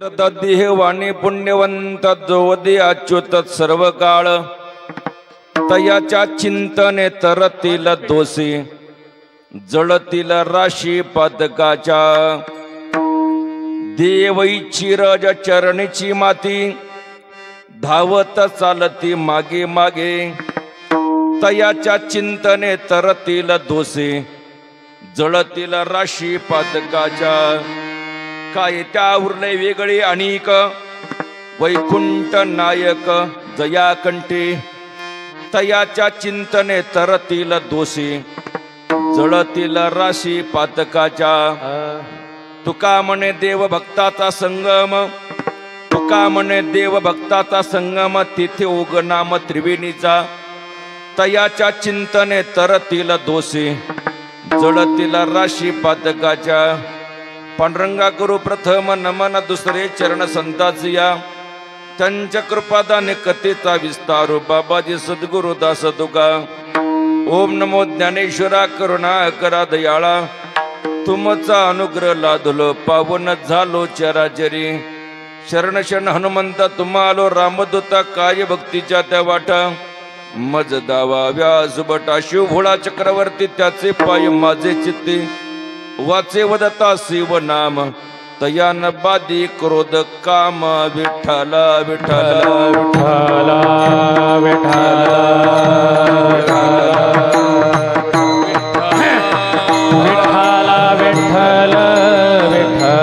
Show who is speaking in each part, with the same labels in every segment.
Speaker 1: देहवाणी पुण्यवंत जोवदी अच्युत सर्व काळ तयाच्या चिंतने तरतील दोषी जळतील राशी पदकाच्या देवईची रज चरणीची माती धावत चालती मागे मागे तयाच्या चिंतने तरतील दोषी जळतील राशी पदकाच्या काय त्या उरले वेगळे अनेक वैकुंठ नायक जयाकंठी तयाच्या चिंतने तरतील दोषी जळतील राशी पातकाच्या तुका म्हणे देव भक्ताचा संगम तुका म्हणे देव भक्ताचा संगम तिथे उगनाम त्रिवेणीचा तयाच्या चिंतने तरतील दोषी जळतील राशी पातकाच्या पांडुरंगा गुरु प्रथम नमन दुसरे चरण संताचिया त्यांच्या कृपादाने कथेचा विस्तारू बाबाजी सद्गुरु दास तुका ओम नमो ज्ञानेश्वरा करुणा करा दयाळा तुमचा अनुग्रह लादलो पावन झालो चराचरी शरण शरण हनुमंता तुम्हा आलो रामदूता काय भक्तीच्या त्या वाटा मज दावा व्यास बटा शिव भोळा चक्रवर्ती त्याचे पाय माझे चित्ते वाचे वदता शिव नाम तयान बादी क्रोध काम विठ्ठला विठ्ठला विठ्ठला विठ्ठला विठ्ठला विठ्ठला विठ्ठला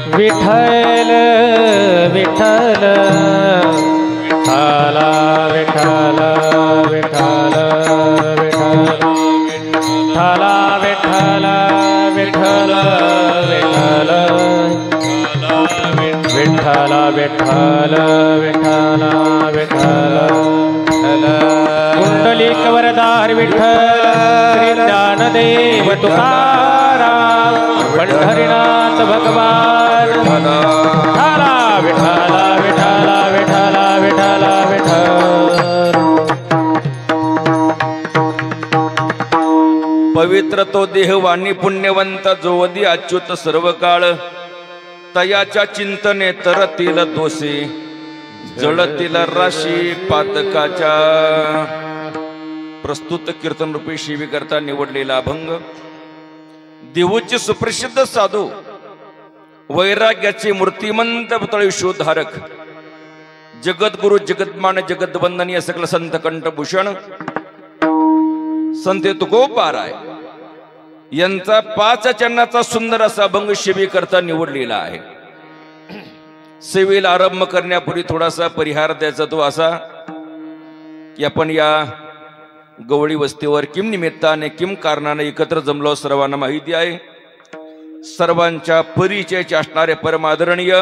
Speaker 1: विठ्ठल विठ्ठल विठ्ठल विठ्ठल विठ्ठल विठ्ठल विठ्ठल विठ्ठल विठ्ठल कुंडलिक वरदार विठ्ठल श्री ज्ञानदेव तुकाराम पंढरीनाथ भगवान विठ्ठल विठ्ठल विठ्ठल विठ्ठल विठ्ठल पवित्र तो देहवाणी पुण्यवंत जोवदी अच्युत सर्व काळ तयाच्या चिंतने तरतील दोषी जळतील राशी पातकाच्या प्रस्तुत कीर्तन रूपी शिवी करता निवडलेला अभंग देहूचे सुप्रसिद्ध साधू वैराग्याचे मूर्तिमंत पुतळे शोधारक जगद्गुरु जगद्मान जगद्वंदनीय सकल संत कंठभूषण संत तुकोबाराय यांचा 5 चरणाचा सुंदर असा अभंग शिवी करता निवडलेला आहे. सेवेला आरंभ करण्यापूर्वी थोडासा परिहार द्यायचा तो असा की आपण या गवळी वस्तीवर किम निमित्ताने किम कारणाने एकत्र जमलो सर्वांना माहिती आहे. सर्वांच्या परिचयाचे असणारे परमादरणीय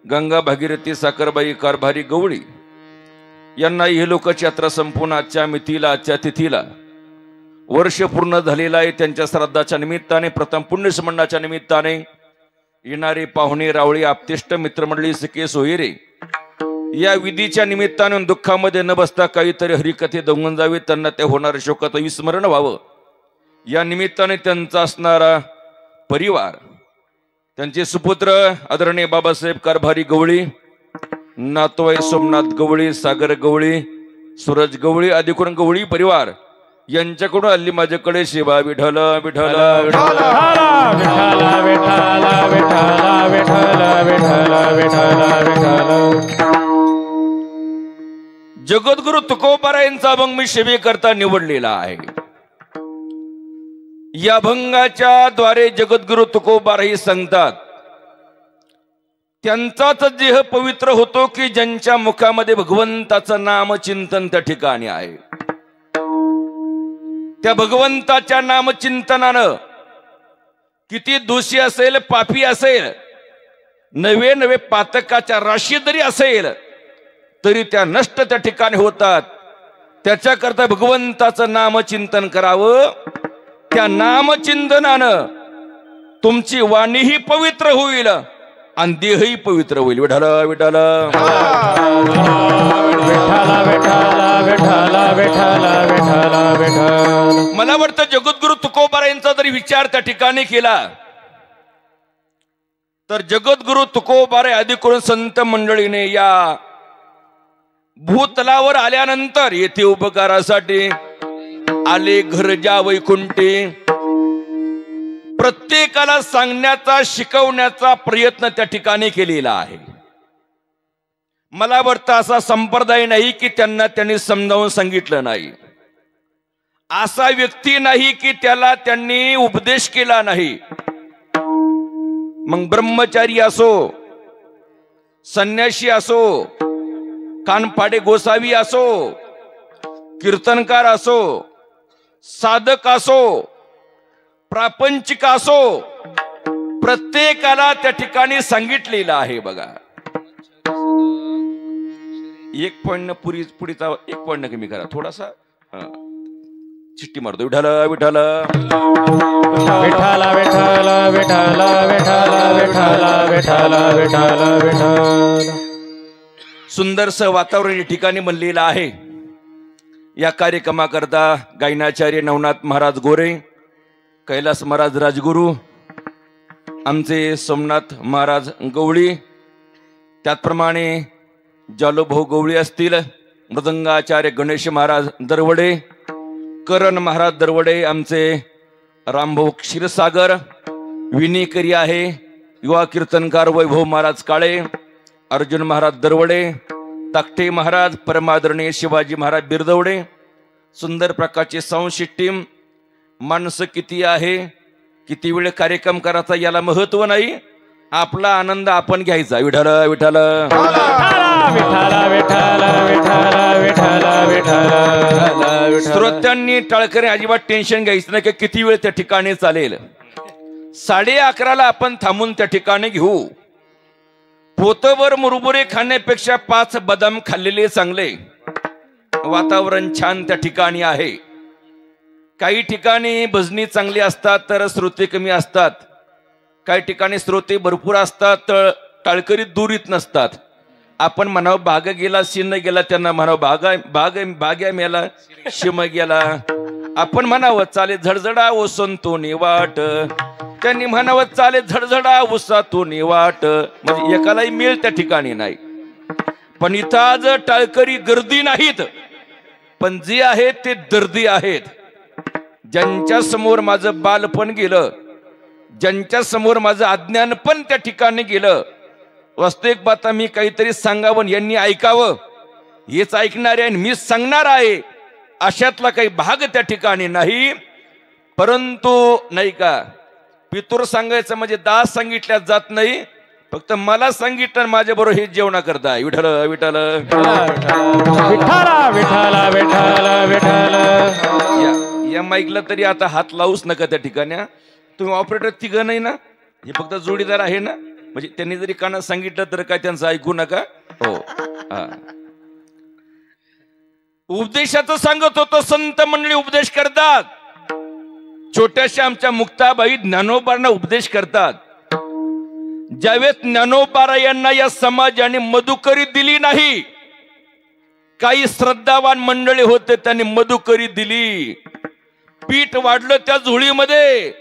Speaker 1: गंगा भागीरथी साखरबाई कारभारी गवळी यांना ही लोकयात्रा संपूर्ण आजच्या मितीला आजच्या तिथीला वर्ष पूर्ण झालेला आहे. त्यांच्या श्राद्धाच्या निमित्ताने प्रथम पुण्यस्मरणाच्या निमित्ताने येणारे पाहुणे रावळे आपतेष्ट मित्रमंडळी सखे सोयरे या विधीच्या निमित्ताने दुःखामध्ये न बसता काहीतरी हरिकथे दंगून जावे त्यांना त्या होणाऱ्या शोकाचं विस्मरण व्हावं या निमित्ताने त्यांचा असणारा परिवार त्यांचे सुपुत्र आदरणीय बाबासाहेब कारभारी गवळी नातवाई सोमनाथ गवळी सागर गवळी सूरज गवळी आदी करून गवळी परिवार यांच्याकडून हल्ली माझ्याकडे सेवा विठ्ठल विठ्ठल विठ्ठल विठ्ठल विठ्ठल विठ्ठल विठ्ठल विठ्ठल विठ्ठल जगद्गुरु तुकोबारा यांचा अभंग मी सेवे करता निवडलेला आहे. या अभंगाच्या द्वारे जगद्गुरु तुकोबारा ही सांगतात त्यांचाच देह पवित्र होतो की ज्यांच्या मुखामध्ये भगवंताचं नाम चिंतन त्या ठिकाणी आहे. त्या भगवंताच्या नामचिंतनानं किती दोषी असेल पापी असेल नवे नवे पातकाच्या राशी जरी असेल तरी त्या नष्ट त्या ठिकाणी होतात. त्याच्याकरता भगवंताचं नामचिंतन करावं. त्या नामचिंतनानं तुमची वाणीही पवित्र होईल आणि देहही पवित्र होईल. विठ्ठल विठ्ठल विठ्ठल विठ्ठल
Speaker 2: विठाला विठाला विठाला विठाला.
Speaker 1: मला वाटतं जगद्गुरु तुकोबारा यांचा जरी विचार त्या ठिकाणी केला तर जगद्गुरु तुकोबारा आदी करून संत मंडळीने या भूतलावर आल्यानंतर येथे उपकारासाठी आले घर ज्या वैकुंठी प्रत्येकाला सांगण्याचा शिकवण्याचा प्रयत्न त्या ठिकाणी केलेला आहे. मला वाटतं असा संप्रदाय नाही की त्यांनी समजावून सांगितलं नाही, असा व्यक्ती नाही की त्याला त्यांनी उपदेश केला नाही. मग ब्रह्मचारी असो, संन्यासी असो, कानपाडे गोसावी असो, कीर्तनकार असो, साधक असो, प्रापंचिक असो, प्रत्येकाला त्या ठिकाणी सांगितलेलं आहे. बघा, एक पॉइंट पुढीचा एक पॉइंट कमी करा थोडासा. चिट्टी मारतो. विठाल विठाल
Speaker 2: विठाला विठाला विठाला विठाला विठाला विठाला विठाला विठाला.
Speaker 1: सुंदरस वातावरण या ठिकाणी बनलेलं आहे. या कार्यक्रमाकरता गायनाचार्य नवनाथ महाराज गोरे, कैलास महाराज राजगुरू, आमचे सोमनाथ महाराज गवळी, त्याचप्रमाणे जालोभाऊ गवळी असतील, मृदंगाचार्य गणेश महाराज दरवडे, करण महाराज दरवडे, आमचे रामभाऊ क्षीरसागर, विनीकरी आहे युवा कीर्तनकार वैभव महाराज काळे, अर्जुन महाराज दरवडे, ताकटे महाराज, परमादरणीय शिवाजी महाराज बिरदवडे. सुंदर प्रकारची संशित टीम. माणसं किती आहे, किती वेळ कार्यक्रम करायचा याला महत्व नाही, आपला आनंद आपण घ्यायचा. विठाल विठाल
Speaker 2: विठाला विठाला विठाला विठाला विठाला.
Speaker 1: श्रोत्यांनी टाळकरी अजिबात टेन्शन घ्यायचं नाही की किती वेळ त्या ठिकाणी चालेल. 11:30 आपण थांबून त्या ठिकाणी घेऊ. पोतभर मुरमुरे खाण्यापेक्षा 5 बदाम खाल्लेले चांगले. वातावरण छान त्या ठिकाणी आहे. काही ठिकाणी भजनी चांगली असतात तर श्रोते कमी असतात, काही ठिकाणी श्रोते भरपूर असतात तर टाळकरी दुरीत नसतात. आपण म्हणावं भाग गेला शिन गेला, त्यांना म्हणावं भाग्या मेला शिम गेला. आपण म्हणावं चाले झडझडा ओसंतून वाट, त्यांनी म्हणावं चाले झडझडा उसातून वाट. म्हणजे एकालाही मेल त्या ठिकाणी नाही. पण इथं आज टाळकरी गर्दी नाहीत, पण जे आहेत ते दर्दी आहेत. ज्यांच्या समोर माझं बालपण गेलं, ज्यांच्या समोर माझं अज्ञान पण त्या ठिकाणी गेलं, वास्तविक बाता मी काहीतरी सांगावं, यांनी ऐकावं, हेच ऐकणार आहे आणि मीच सांगणार आहे, अशातला काही भाग त्या ठिकाणी नाही. परंतु नाही का, पितूर सांगायचं म्हणजे दास सांगितल्या जात नाही. फक्त मला सांगितलं माझ्या बरोबर हे जेवणा करता. विठाल विठाल
Speaker 2: विठाला विठाला विठाला विठाला.
Speaker 1: या माईकला तरी आता हात लावूच नका त्या ठिकाणी. तुम्ही ऑपरेटर तिघ नाही ना, हे फक्त जोडीदार आहे ना, म्हणजे त्यांनी जरी कानात सांगितलं तर काय त्यांचं ऐकू नका. हो, उपदेशाचं सांगत होतो. संत मंडळी उपदेश करतात. छोट्याशा आमच्या मुक्ताबाई ज्ञानोबांना उपदेश करतात. ज्यावेळेस ज्ञानोबा यांना या समाजाने मधुकरी दिली नाही, काही श्रद्धावान मंडळी होते त्यांनी मधुकरी दिली, पीठ वाढलं त्या झोळीमध्ये.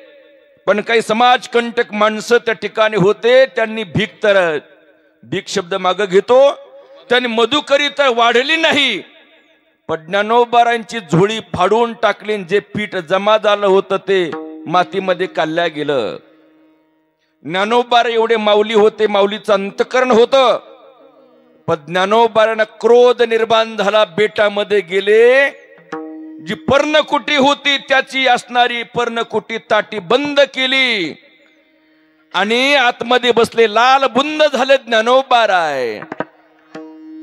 Speaker 1: पण काही समाजकंटक माणसं त्या ठिकाणी होते, त्यांनी भीक शब्द मागे घेतो, त्यांनी मधुकरी तर वाढली नाही, पण ज्ञानोबारांची झोळी फाडून टाकली. जे पीठ जमा झालं होतं ते मातीमध्ये काढल्या गेलं. ज्ञानोबार एवढे माऊली होते, माऊलीचं अंतकरण होतं, पण ज्ञानोबारांना क्रोध निर्माण झाला. बेटामध्ये गेले, जी पर्णकुटी होती त्याची असणारी पर्णकुटी ताटी बंद केली आणि आतमध्ये बसले. लाल बुंद झाले ज्ञानोबाराय.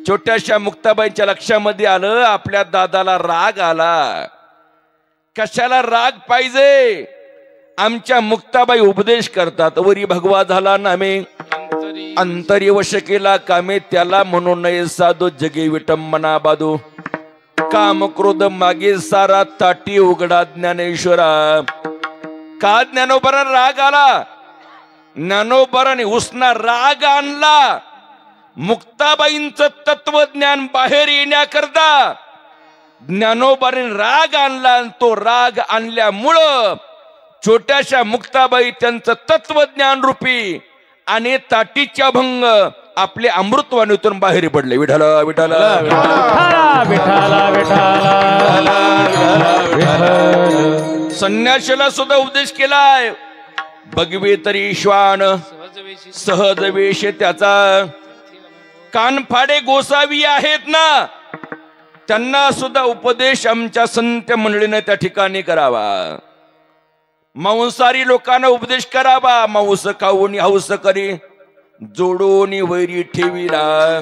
Speaker 1: छोट्याशा मुक्ताबाईंच्या लक्षामध्ये आलं, आपल्या दादाला राग आला. कशाला राग पाहिजे? आमच्या मुक्ताबाई उपदेश करतात. वरी भगवा झाला नामे, अंतरी वश केला कामे, त्याला म्हणून नये साधो जगे विटंबना बादू. काम क्रोध मागे सारा ताटी उघडा ज्ञानेश्वरा. का ज्ञानोबारांना राग आला? ज्ञानोबाराने उसना राग आणला. मुक्ताबाईंचं तत्वज्ञान बाहेर येण्याकरता ज्ञानोबाने राग आणला आणि तो राग आणल्यामुळं छोट्याशा मुक्ताबाई त्यांचं तत्वज्ञान रूपी आणि ताटीच्या अभंग आपले अमृतवाणीतून बाहेर पडले. विठ्ठल विठ्ठल संन्याशाला सुद्धा उपदेश केलाय. बघवे तरी श्वान सहज वेश त्याचा, कानफाडे गोसावी आहेत ना, त्यांना सुद्धा उपदेश आमच्या संत मंडळीने त्या ठिकाणी करावा. मांसाहारी लोकांना उपदेश करावा. मांस खाऊन हौस करी जोडून वैरी ठेवीला.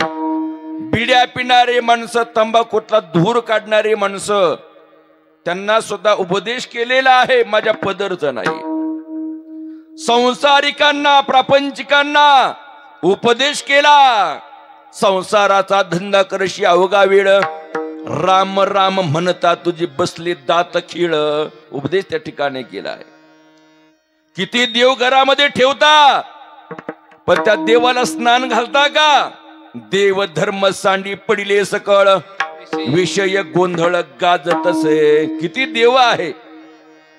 Speaker 1: बिड्या पिणारे माणसं, तंबाखूतला धूर काढणारे माणसं, त्यांना सुद्धा उपदेश केलेला आहे, माझ्या पदरचं नाही. संसारिकांना प्रापंचिकांना उपदेश केला. संसाराचा धंदा करशी अवघा वेळ, राम राम म्हणता तुझी बसली दात खिळ. उपदेश त्या ठिकाणी केलाय. किती देव घरामध्ये ठेवता, पण त्या देवाला स्नान घालता का? देव धर्म सांडी पडिले सकळ, विषय गोंधळ गाजत असे. किती देव आहे.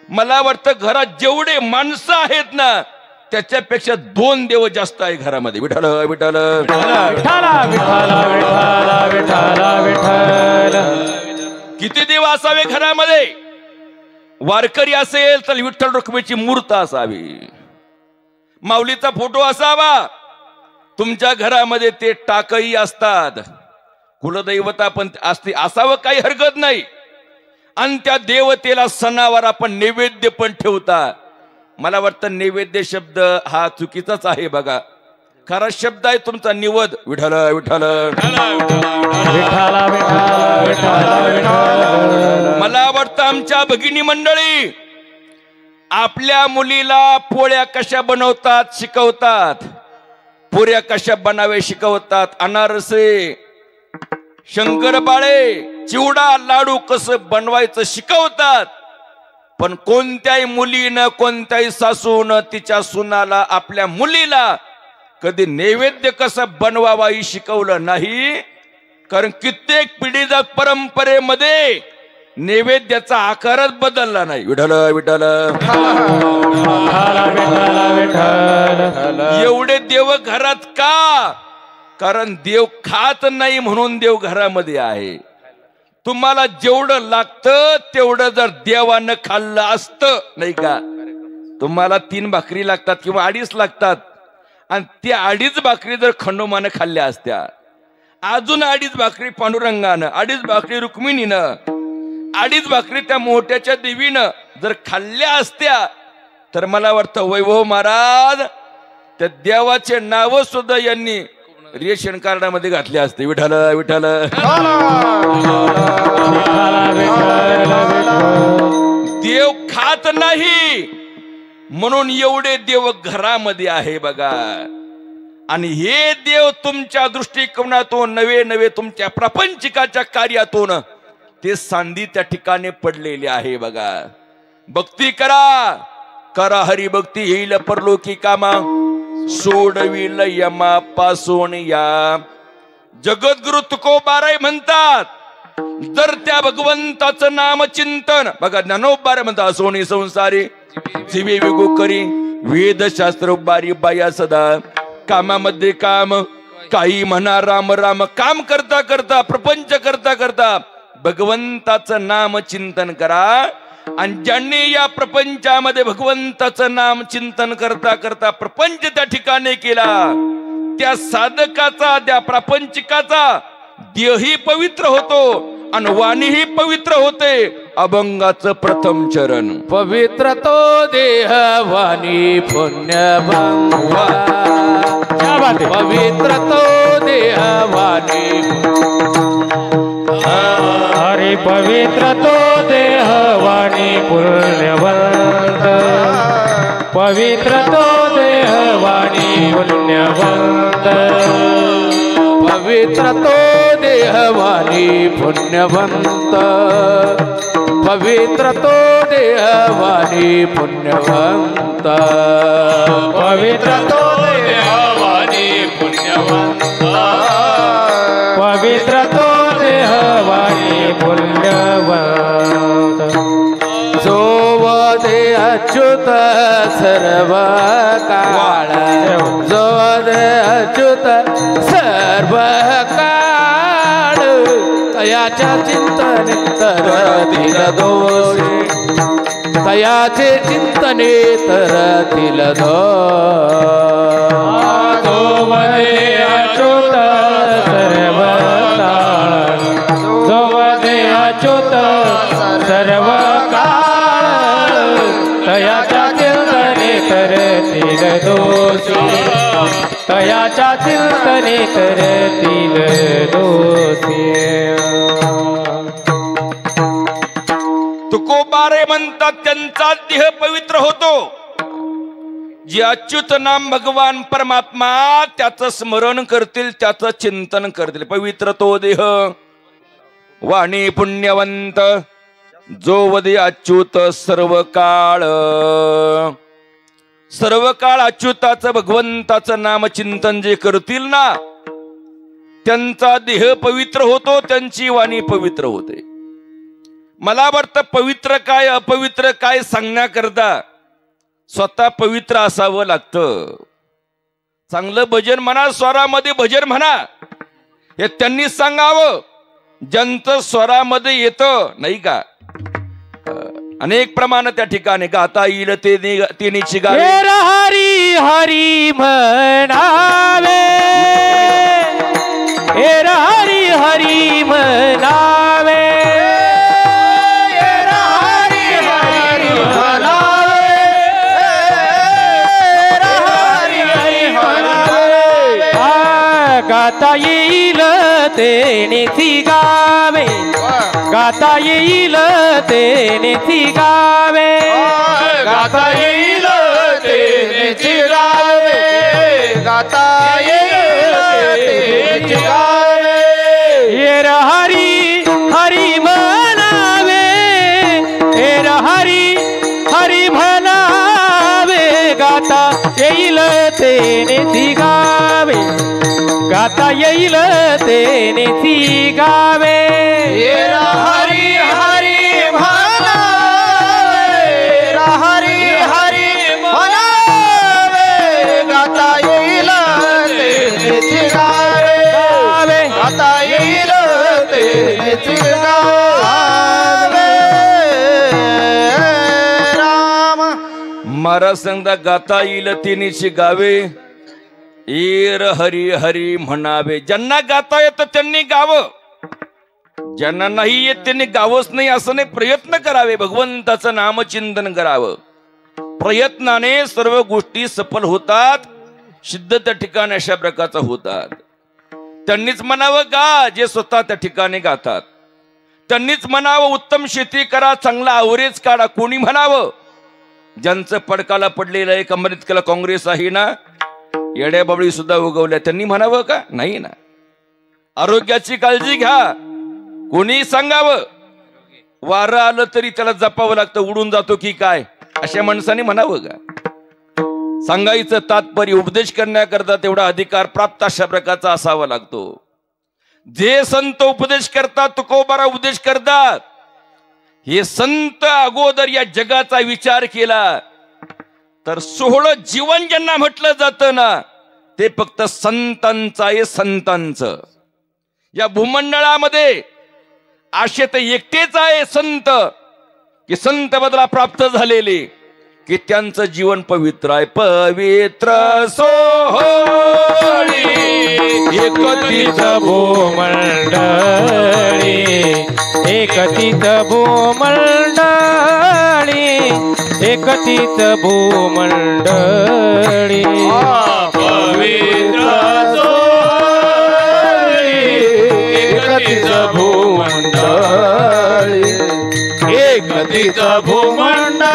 Speaker 1: मला वाटतं घरात जेवढे माणसं आहेत ना, त्याच्यापेक्षा 2 देव जास्त आहे घरामध्ये. विठ्ठल विठ्ठल किती देव असावे घरामध्ये. वारकरी असेल तर विठ्ठल रुक्मिणीची मूर्त असावी, माऊलीचा फोटो असावा. तुमच्या घरामध्ये ते टाकही असतात, कुलदैवता पण असते, असावं काही हरकत नाही. आणि त्या देवतेला सणावर आपण नैवेद्य पण ठेवता. मला वाटतं नैवेद्य शब्द हा चुकीचाच आहे बघा. खरा शब्द आहे तुमचा निवद. विठ्ठल विठ्ठल मला वाटतं आमच्या भगिनी मंडळी आपल्या मुलीला पोळ्या कशा बनवतात शिकवतात, पुऱ्या कशा बनावे शिकवतात, अनारसे, शंकरपाळे, चिवडा, लाडू कसं बनवायचं शिकवतात. पण कोणत्याही मुलीनं, कोणत्याही सासूनं तिच्या सुनाला, आपल्या मुलीला कधी नैवेद्य कसं बनवावाही शिकवलं नाही. कारण कित्येक पिढीच्या परंपरेमध्ये नैवेद्याचा आकारच बदलला नाही. विठ्ठल विठ्ठल एवढे देव घरात का? कारण देव खात नाही म्हणून देव घरामध्ये आहे. तुम्हाला जेवढं लागतं तेवढं जर देवानं खाल्लं असतं, नाही का? तुम्हाला 3 भाकरी लागतात किंवा 2.5 लागतात, आणि त्या 2.5 भाकरी जर खंडोबानं खाल्ल्या असत्या, अजून 2.5 भाकरी पांडुरंगानं, 2.5 भाकरी रुक्मिणीनं, 2.5 भाकरी त्या मोठ्याच्या देवीनं जर खाल्ल्या असत्या, तर मला वाटतं वैभव महाराज त्या देवाचे नाव सुद्धा यांनी रेशन कार्डामध्ये घातले असते. विठ्ठल विठ्ठल देव खात नाही म्हणून एवढे देव घरामध्ये आहे बघा. आणि हे देव तुमच्या दृष्टिकोनातून नवे नवे तुमच्या प्रापंचिकाच्या कार्यातून ते सांदी त्या ठिकाणी पडलेले आहे बघा. भक्ती करा, करा हरिभक्ती येईल परलोकी कामा, सोडविल यमा पासून या. जगद्गुरु तुकोबाराय म्हणतात, जर त्या भगवंताचं नाम चिंतन बघा, ज्ञानोबाराय म्हणतात, सोनी संसारी जीवे विगो करी, वेदशास्त्र बारी बाया सदा, कामामध्ये काम, काही म्हणा राम राम. काम करता करता, प्रपंच करता करता भगवंताचं नाम चिंतन करा. आणि ज्यांनी या प्रपंचामध्ये भगवंताचं नाम चिंतन करता करता प्रपंच त्या ठिकाणी केला, त्या साधकाचा, त्या प्रापंचिकाचा देहही पवित्र होतो आणि वाणीही पवित्र होते. अभंगाचं प्रथम चरण,
Speaker 2: पवित्र तो देह वाणी पुण्यभंगा, पवित्र तो देह वाणी, हरि पवित्र तो देह वाणी पुण्यवंत, पवित्र तो देह वाणी पुण्यवंत, पवित्र तो देह वाणी पुण्यवंत, पवित्र तो देह वाणी पुण्यवंत, पवित्र तो देह वाणी पुण्यवंत, पवित्र तो देह वाणी पुण्य सर्व काळ जो दे अच्युत सर्व काळ तयाच्या चिंतने तरतील दोष तयाचे चिंतने तरतील दोष जो दे अच्युत सर्व काळ जो दे अच्युत सर्व काळ तयाच्या चिंतने तरतील दोषी तयाच्या चिंतने तरतील दोषी
Speaker 1: तुकोबारे म्हणतात त्यांचा देह पवित्र होतो जे अच्युत नाम भगवान परमात्मा त्याचं स्मरण करतील त्याचं चिंतन करतील पवित्र तो देह वाणी पुण्यवंत जो वदे अच्युत सर्व काळ अच्युताचं भगवंताचं नाम चिंतन जे करतील ना त्यांचा देह पवित्र होतो त्यांची वाणी पवित्र होते मला वाटतं पवित्र काय अपवित्र काय सांगण्याकरता स्वतः पवित्र असावं लागतं चांगलं भजन म्हणा स्वरामध्ये भजन म्हणा हे त्यांनी सांगावं ज्यांचं स्वरामध्ये येतं नाही का अनेक प्रमाण त्या ठिकाणी गाता येईल ते निची गावे
Speaker 2: हरी हरी म्हणावे हरी हरी म्हणावे गाता येईल तेनेची गावे गाता येईल तेनेची गावे गाता येईल तेनेची गावे गाता येईल तेनेची गावे हरी हरी म्हणावे हरी हरी म्हणावे गाता येईल तेनेची गावे गाता येईल तेनेची गावे हरी हरी म्हणावे हरी हरी म्हणावे गाता येईल तेनेची गावे गाता येईल तेनेची गावे राम
Speaker 1: महाराज सांगता गाता येईल तेनेची गावे एर हरी हरी म्हणावे ज्यांना गाता येतं त्यांनी गावं ज्यांना नाही येत त्यांनी गावच नाही असं नाही प्रयत्न करावे भगवंताचं नामचिंतन करावं प्रयत्नाने सर्व गोष्टी सफल होतात सिद्ध त्या ठिकाणी अशा प्रकारचा होतात त्यांनीच म्हणावं गा जे स्वतः त्या ठिकाणी गातात त्यांनीच म्हणावं उत्तम शेती करा चांगला आवरेज काढा कोणी म्हणावं ज्यांचं पडकाला पडलेलं आहे कमरीत केला काँग्रेस आहे ना येड्या बाबळी सुद्धा उगवल्या त्यांनी म्हणावं का नाही ना आरोग्याची काळजी घ्या कोणी सांगावं वारं आलं तरी त्याला जपावं लागतं उडून जातो की काय अशा माणसाने म्हणावं का सांगायचं तात्पर्य उपदेश करण्याकरता तेवढा अधिकार प्राप्त अशा प्रकारचा असावा लागतो जे संत उपदेश करतात तुकोबारा उपदेश करतात हे संत अगोदर या जगाचा विचार केला तर सोहळं जीवन ज्यांना म्हटलं जातं ना ते फक्त संतांचं आहे संतांचं या भूमंडळामध्ये असे तर एकटेच आहे संत की संत बदला प्राप्त झालेले की त्यांचं जीवन पवित्र आहे पवित्र सोहळी
Speaker 2: एकतीच भूमंडळी एकतीच भूमंडळी एकतीच भूमंडळी
Speaker 3: पवित्र सोहळी एकतीच भूमंडळी एकतीच भूमंडळी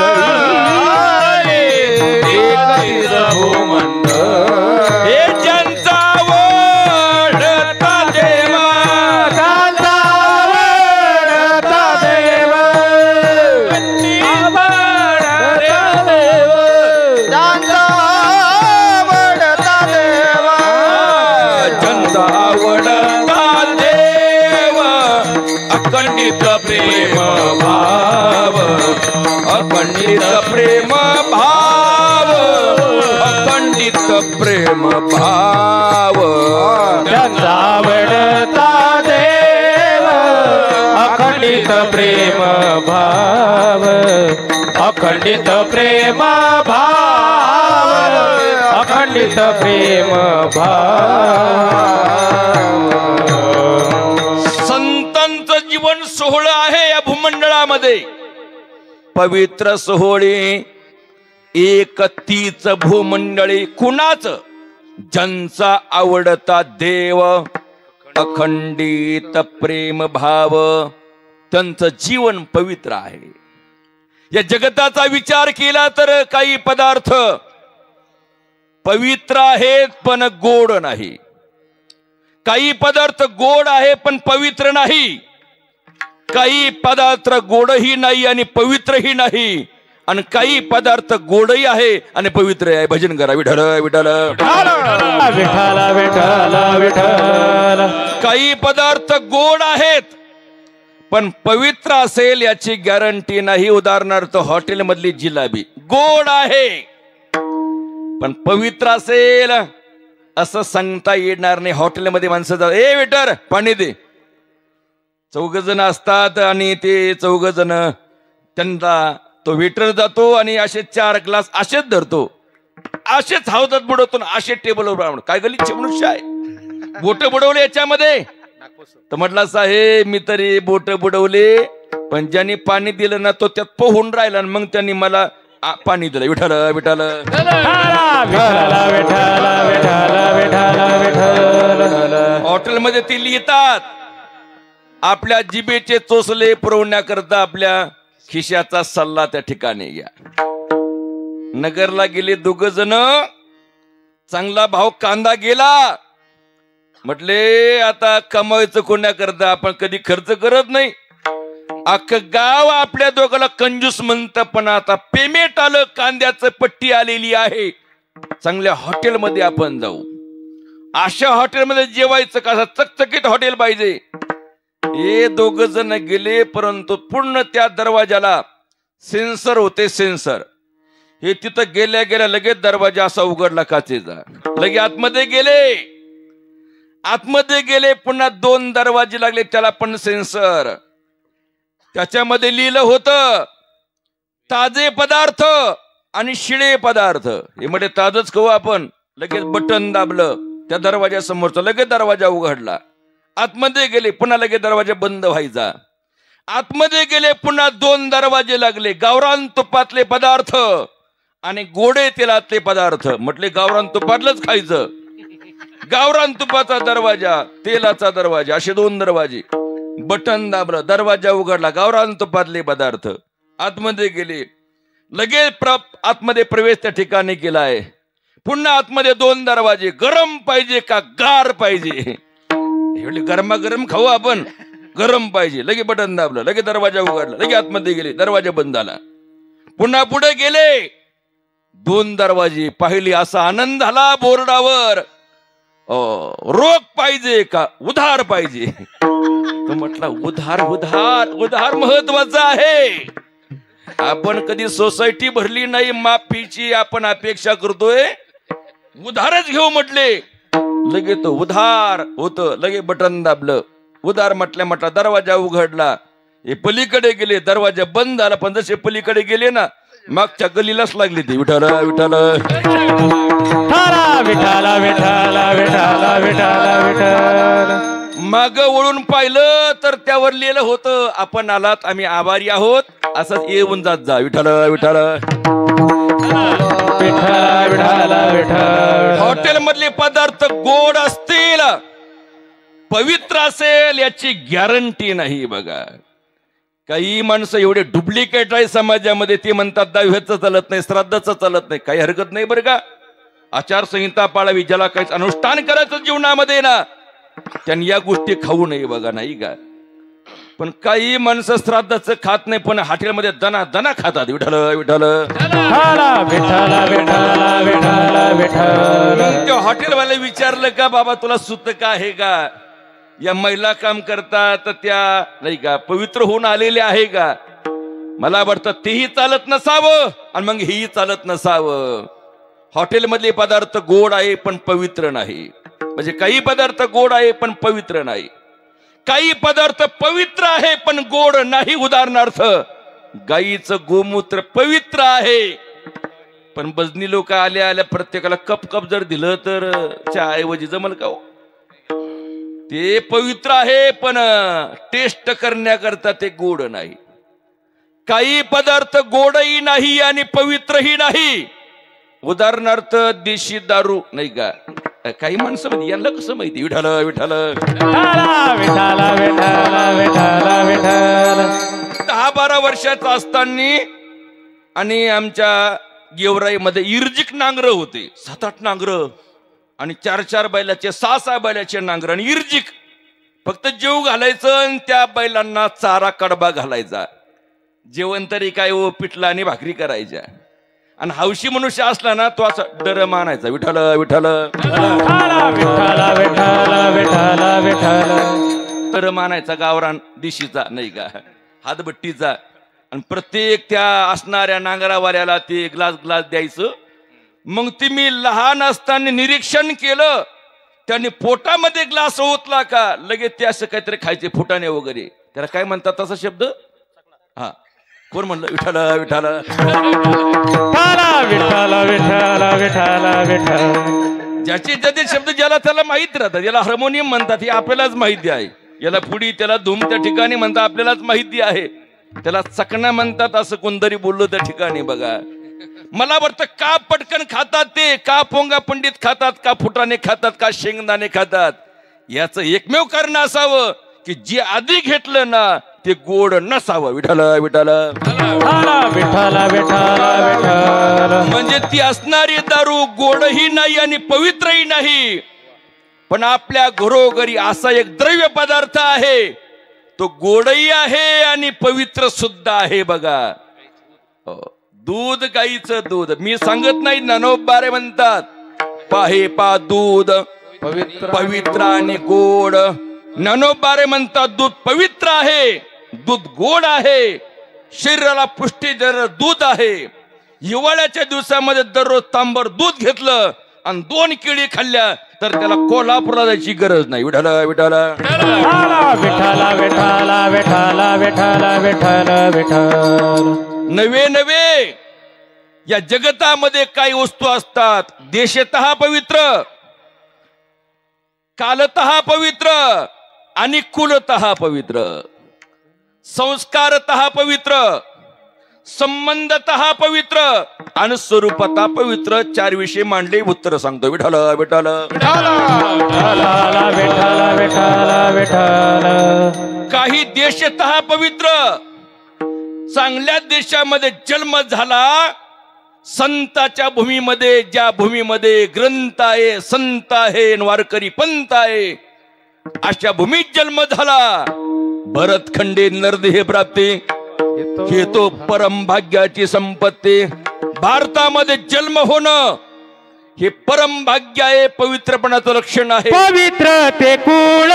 Speaker 3: एकतीच भूमंडळी
Speaker 1: हे ज्यांचा वडता देवा
Speaker 2: ज्यांचा वडता देवा ज्यांचा वडता देवा
Speaker 1: ज्यांचा वडता देवा अखंडित प्रेम भाव अखंडित प्रेम भाव प्रेम भाव
Speaker 2: त्यांचा आवडता देव अखंडित प्रेम भाव अखंडित प्रेम भाव अखंडित प्रेम भाव
Speaker 1: संतांचं जीवन सोहळं आहे या भूमंडळामध्ये पवित्र सोहळे एक तीच भूमंडळी कुणाच ज्यांचा आवडता देव अखंडित प्रेम भाव त्यांचं जीवन पवित्र आहे. या जगताचा विचार केला तर काही पदार्थ पवित्र आहेत पण गोड नाही, काही पदार्थ गोड आहे पण पवित्र नाही, काही पदार्थ गोडही नाही आणि पवित्रही नाही, आणि काही पदार्थ गोडही आहे आणि पवित्र आहे. भजन करा विठ्ठल विठ्ठल
Speaker 2: विठ्ठल विठ्ठल विठ्ठल.
Speaker 1: काही पदार्थ गोड आहेत पण पवित्र असेल याची गॅरंटी नाही. उदाहरणार्थ हॉटेल मधली जिलाबी गोड आहे पण पवित्र असेल असं सांगता येणार नाही. हॉटेलमध्ये माणसं जातात, ए वेटर पाणी दे, 4 जण असतात आणि ते 4 जण त्यांना तो वेटर जातो आणि असे 4 ग्लास असेच धरतो, असेच हावतात बुडवतो, असे टेबलवर. काय गलिच्छ मनुष्य आहे, बोट बुडवले याच्यामध्ये. तर म्हटला साहेब मी तरी बोट बुडवले पण ज्यांनी पाणी दिलं ना तो त्यात पोहून राहिला आणि मग त्यांनी मला पाणी दिलं. विठ्ठल विठ्ठल हॉटेलमध्ये ती लिहितात आपल्या जिभेचे चोचले पुरवण्याकरता आपल्या खिशाचा सल्ला त्या ठिकाणी घ्या. नगरला गेले 2 जण, चांगला भाव कांदा गेला, म्हटले आता कमावायचं कोणाकरता, आपण कधी खर्च करत नाही, अख्खं गाव आपल्या दोघाला कंजूस म्हणतं, पण आता पेमेंट आलं, कांद्याचं पट्टी आलेली आहे, चांगल्या हॉटेलमध्ये आपण जाऊ. अशा हॉटेलमध्ये जेवायचं, कसं चकचकीत हॉटेल पाहिजे. हे 2 जण गेले परंतु पूर्ण त्या दरवाजाला सेन्सर होते, सेन्सर. हे तिथं गेल्या गेल्या लगेच दरवाजा असा उघडला काचेचा, लगे आतमध्ये गेले. आतमध्ये गेले पुन्हा 2 दरवाजे लागले, त्याला पण सेन्सर. त्याच्यामध्ये लिहिलं होतं ताजे पदार्थ आणि शिळे पदार्थ. हे म्हणजे ताजच खाऊ आपण. लगेच बटन दाबलं त्या दरवाजा समोरचा, लगेच दरवाजा उघडला. आतमध्ये गेले पुन्हा लगेच दरवाजा बंद व्हायचा. आतमध्ये गेले पुन्हा 2 दरवाजे लागले. गावरान तुपातले पदार्थ आणि गोडे तेलातले पदार्थ. म्हटले गावरान तुपातलंच खायचं. गावरान तुपाचा दरवाजा, तेलाचा दरवाजा, असे 2 दरवाजे. बटन दाबलं, दरवाजा उघडला, गावरान तुपातले पदार्थ. आतमध्ये गेले, लगेच आतमध्ये प्रवेश त्या ठिकाणी केलाय. पुन्हा आतमध्ये 2 दरवाजे. गरम पाहिजे का गार पाहिजे? गरमागरम खाऊ आपण, गरम पाहिजे. लगे बटन दाबलं, लगे दरवाजा उघडला, लगे आतमध्ये गेले, दरवाजा बंद झाला. पुन्हा पुढे गेले, 2 दरवाजे पाहिले. असा आनंद झाला बोर्डावर, रोख पाहिजे का उधार पाहिजे? तो म्हटला उधार उधार उधार महत्वाचा आहे. आपण कधी सोसायटी भरली नाही माफीची, आपण अपेक्षा करतोय उधारच घेऊ म्हटले. लगे तो उधार होत, लगे बटन दाबलं, उधार म्हटल्या म्हटला दरवाजा उघडला. हे पलीकडे गेले, दरवाजा बंद झाला. पण जसे पलीकडे गेले ना, मागच्या गलीलाच लागली ती विठ्ठल विठ्ठल
Speaker 2: विठ्ठल विठ्ठल विठ्ठल विठ्ठल विठ्ठल.
Speaker 1: माग वळून पाहिलं तर त्यावर लिहिलं होतं आपण आलात, आम्ही आभारी आहोत, असंच येऊन जात जा. विठ्ठल विठ्ठल हॉटेल मधले पदार्थ गोड असतील, पवित्र असेल याची गॅरंटी नाही. बघा काही माणसं एवढे डुप्लिकेट आहे समाजामध्ये, ते म्हणतात दहाव्याचं चालत नाही, श्राद्धाचं चालत नाही. काही हरकत नाही बरं का, आचारसंहिता पाळावी. ज्याला काही अनुष्ठान करायचं जीवनामध्ये ना, त्यांनी या गोष्टी खाऊ नये. बघा नाही का, पण काही माणसं श्राद्धाचं खात नाही पण हॉटेलमध्ये दना दना खातात. विठ्ठल विठ्ठल त्या हॉटेलवाले विचारलं का बाबा तुला सुत का आहे का? या महिला काम करतात त्या नाही का पवित्र होऊन आलेल्या आहे का? मला वाटतं तेही चालत नसावं आणि मग हेही चालत नसावं. हॉटेलमधले पदार्थ गोड आहे पण पवित्र नाही. म्हणजे काही पदार्थ गोड आहे पण पवित्र नाही. काही पदार्थ पवित्र आहे पण गोड नाही. उदाहरणार्थ गाईचं गोमूत्र पवित्र आहे, पण बजनी लोक आल्या आल्या प्रत्येकाला कप कप जर दिलं तर चहा ऐवजी जमल का हो? ते पवित्र आहे पण टेस्ट करण्याकरता ते गोड नाही. काही पदार्थ गोडही नाही आणि पवित्रही नाही. उदाहरणार्थ देशी दारू नाही का? काही माणसं म्हणजे यांना कसं माहिती? विठाल विठाल
Speaker 2: विठाल विठाल विठाल विठाल.
Speaker 1: 10-12 वर्षाचा असताना आणि आमच्या गेवराईमध्ये इर्जिक नांगर होते. 7-8 नांगर आणि 4-4 बैलाचे 6-6 बैलाचे नांगर आणि इर्जिक. फक्त जेव घालायचं आणि त्या बैलांना चारा कडबा घालायचा. जेवण तरी काय हो, पिठला आणि भाकरी करायच्या. आणि हौशी मनुष्य असला ना तो असा डर मानायचा. विठाल विठाल
Speaker 2: विठाल विठाल विठाल विठाल.
Speaker 1: डर मानायचा गावरान दिशीचा नाही का, हातभट्टीचा. आणि प्रत्येक त्या असणाऱ्या नांगरावाल्याला ते ग्लास ग्लास द्यायचं. मग ते मी लहान असताना निरीक्षण केलं. त्याने पोटामध्ये ग्लास ओतला का लगेच ते असं काहीतरी खायचे फुटाणे वगैरे. त्याला काय म्हणतात तसा शब्द? हा, कोण म्हणलं? विठाल विठाल
Speaker 2: विठाल विठाल विठाल विठाल.
Speaker 1: ज्याचे ज्याचे शब्द ज्याला त्याला माहित राहतात. याला हार्मोनियम म्हणतात हे आपल्यालाच माहिती आहे. याला पुडी, त्याला धूम त्या ठिकाणी म्हणतात आपल्यालाच माहिती आहे. त्याला चकना म्हणतात असं कोणतरी बोललो त्या ठिकाणी. बघा, मला वाटतं का पटकन खातात ते, का पोंगा पंडित खातात, का फुटाणे खातात, का शेंगदाणे खातात. याचं एकमेव कारण असावं की जे आधी घेतलं ना ते गोड नसावं. विठाल विठाल
Speaker 2: विठाल विठाल विठाल.
Speaker 1: म्हणजे ती असणारी दारू गोडही नाही आणि पवित्रही नाही. पण आपल्या घरोघरी असा एक द्रव्य पदार्थ आहे, तो गोडही आहे आणि पवित्र सुद्धा आहे. बघा, दूध, गाईचं दूध. मी सांगत नाही, ननोबारे म्हणतात पाहे पा दूध पवित्र आणि गोड. ननोबारे म्हणतात दूध पवित्र आहे, दूध गोड आहे, शरीराला पुष्टी देणारं दूध आहे. हिवाळ्याच्या दिवसामध्ये दररोज तांबर दूध घेतलं आणि 2 केळी खाल्ल्या तर त्याला कोल्हापूरला जायची गरज नाही. विठाल विठाल
Speaker 2: विठाल विठाल विठाल विठाल विठाल विठाल.
Speaker 1: नवे नवे या जगतामध्ये काही वस्तू असतात. देशतः पवित्र, कालतः पवित्र आणि कुलतः पवित्र, संस्कारतः पवित्र, संबंधतः पवित्र आणि स्वरूपतः पवित्र. 4 विषय मांडले, उत्तर सांगतो. विठाल विठाल
Speaker 2: विठाल विठाल विठाल विठाल.
Speaker 1: काही देशतः पवित्र. चांगल्या देशामध्ये जन्म झाला, संताच्या भूमीमध्ये, ज्या भूमीमध्ये ग्रंथ आहे, संत आहे, वारकरी पंथ आहे, अशा भूमीत जन्म झाला. भरतखंडे नरदेह प्राप्ती हे तो परम भाग्याची संपत्ती. भारतामध्ये जन्म होणं हे परम भाग्य आहे, पवित्रपणाचं लक्षण आहे.
Speaker 2: पवित्र ते कुळ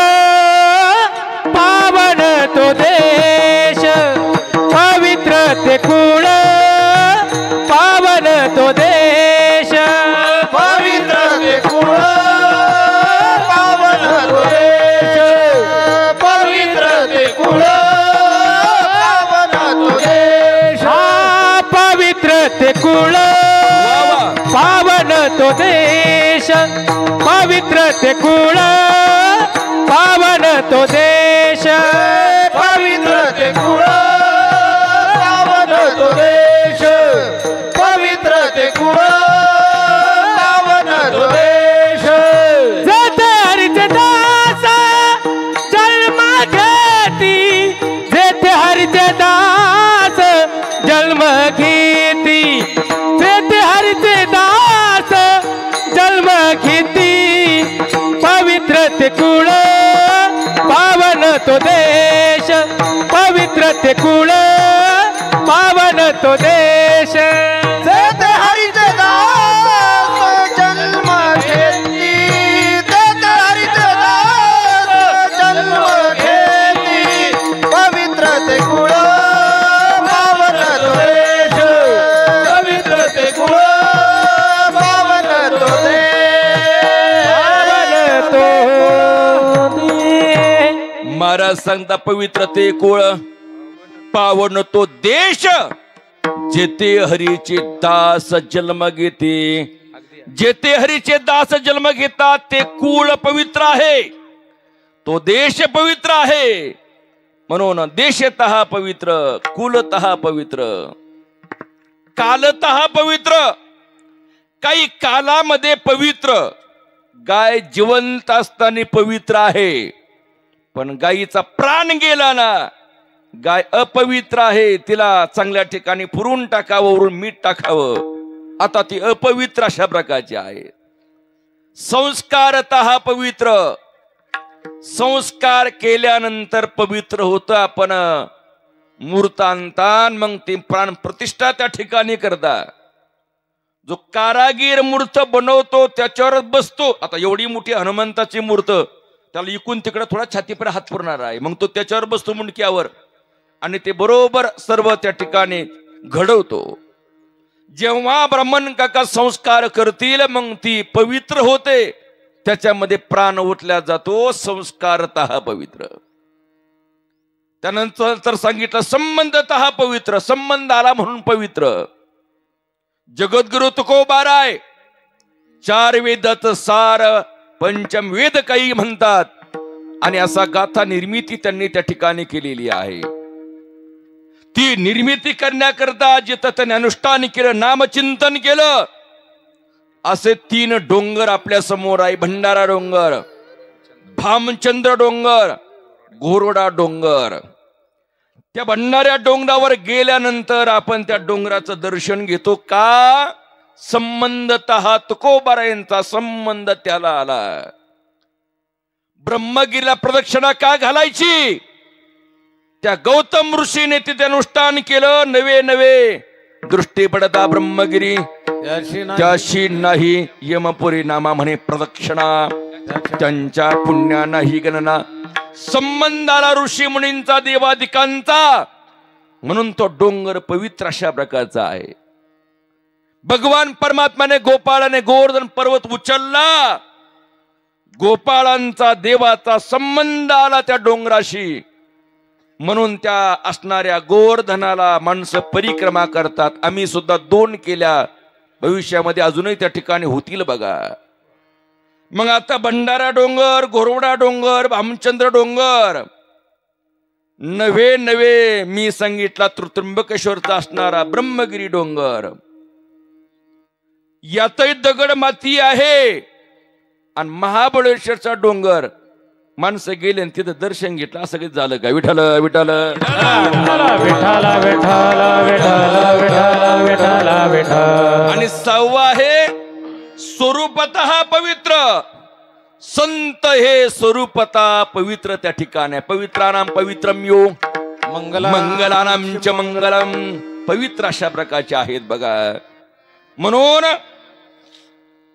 Speaker 2: पावन तो देश. पवित्र ते कुळ पावन तो देश.
Speaker 3: पवित्र ते कुळ पावन तो देश. पवित्र ते कुळ पावन तो देश.
Speaker 2: हा, पवित्र ते कुळ पावन तो देश. पवित्र ते कुळ पावन तो देश.
Speaker 3: पवित्र ते कुळ पावन तो देश. पवित्र ते कुळ पावन तो देश.
Speaker 2: जेथे हरिचे दास जन्म घेती. जेथे हरिचे दास जन्म घेती. जेथे हरिचे दास जन्म घेती. पवित्र ते कुळ पावन तो देश. पवित्र ते कुळ पावन तो देश.
Speaker 3: जेथे हरिचे दास जन्म घेती. जेथे हरिचे दास जन्म घेती. पवित्र ते कुळ पावन तो देश. पवित्र ते कुळ पावन
Speaker 1: महाराज सांगता पवित्र ते कुळ पावन तो देश जेथे हरीचे दास जन्म घेते. जेथे हरीचे दास जन्म घेतात ते कुळ पवित्र आहे, तो देश पवित्र आहे. म्हणून देशतः पवित्र, कुलतः पवित्र, कालतः पवित्र. काही कालामध्ये पवित्र. गाय जिवंत असताना पवित्र आहे, पण गायीचा प्राण गेला ना गाय अपवित्र आहे. तिला चांगल्या ठिकाणी पुरून टाकावं, वरून मीठ टाकावं, आता ती अपवित्र अशा प्रकारची आहे. संस्कारतः पवित्र. संस्कार केल्यानंतर पवित्र होतं. आपण मूर्त आणता, मग ती प्राण प्रतिष्ठा त्या ठिकाणी करता. जो कारागीर मूर्त बनवतो त्याच्यावरच बसतो. आता एवढी मोठी हनुमंताची मूर्त, त्याला इकून तिकडे थोडा छातीपर हात पुरणार आहे, मग तो त्याच्यावर बसतो मुंडक्यावर आणि ते बरोबर सर्व त्या ठिकाणी घडवतो. जेव्हा ब्राह्मण काका संस्कार करतील मग ती पवित्र होते, त्याच्यामध्ये प्राण ओतला जातो. संस्कारतः पवित्र. त्यानंतर सांगितलं संबंधतः पवित्र. संबंध आला म्हणून पवित्र. जगद्गुरु तुकोबाराय 4 वेदाचं सार पंचम वेद काही म्हणतात, आणि असा गाथा निर्मिती त्यांनी त्या ठिकाणी केलेली आहे. ती निर्मिती करण्याकरता जिथं त्यांनी अनुष्ठान केलं, नामचिंतन केलं, असे 3 डोंगर आपल्या समोर आहे. भंडारा डोंगर, भामचंद्र डोंगर, घोरवडा डोंगर. त्या भंडाऱ्या डोंगरावर गेल्यानंतर आपण त्या डोंगराचं दर्शन घेतो. का? संबंधतः तुकोबारायांचा संबंध त्याला आला. ब्रह्मगिरीला प्रदक्षिणा का घालायची? त्या गौतम ऋषीने तिथे अनुष्ठान केलं. नवे नवे दृष्टी पडता ब्रह्मगिरी त्याशी नाही यमपुरी नामा म्हणे प्रदक्षिणा, त्यांच्या पुण्या नाही गणना. संबंधाला ऋषी मुनींचा, देवादिकांचा, म्हणून तो डोंगर पवित्र अशा प्रकारचा आहे. भगवान परमात्माने गोपाळाने गोवर्धन पर्वत उचलला. गोपाळांचा देवाचा संबंध आला त्या डोंगराशी, म्हणून त्या असणाऱ्या गोवर्धनाला माणसं परिक्रमा करतात. आम्ही सुद्धा 2 केल्या, भविष्यामध्ये अजूनही त्या ठिकाणी होतील बघा. मग आता भंडारा डोंगर, घोरवडा डोंगर, भामचंद्र डोंगर, नवे नवे मी सांगितला त्र्यंबकेश्वरचा असणारा ब्रह्मगिरी डोंगर. यातही दगड माती आहे. आणि महाबळेश्वरचा डोंगर, माणसं गेले आणि तिथं दर्शन घेतलं, असं काही झालं का? विठ्ठल विठ्ठल आणि 6वा आहे स्वरूपतः पवित्र. संत हे स्वरूपतः पवित्र त्या ठिकाणी. पवित्रानाम पवित्रम यो मंगलानाम च मंगलम. पवित्र अशा प्रकारचे आहेत बघा. म्हणून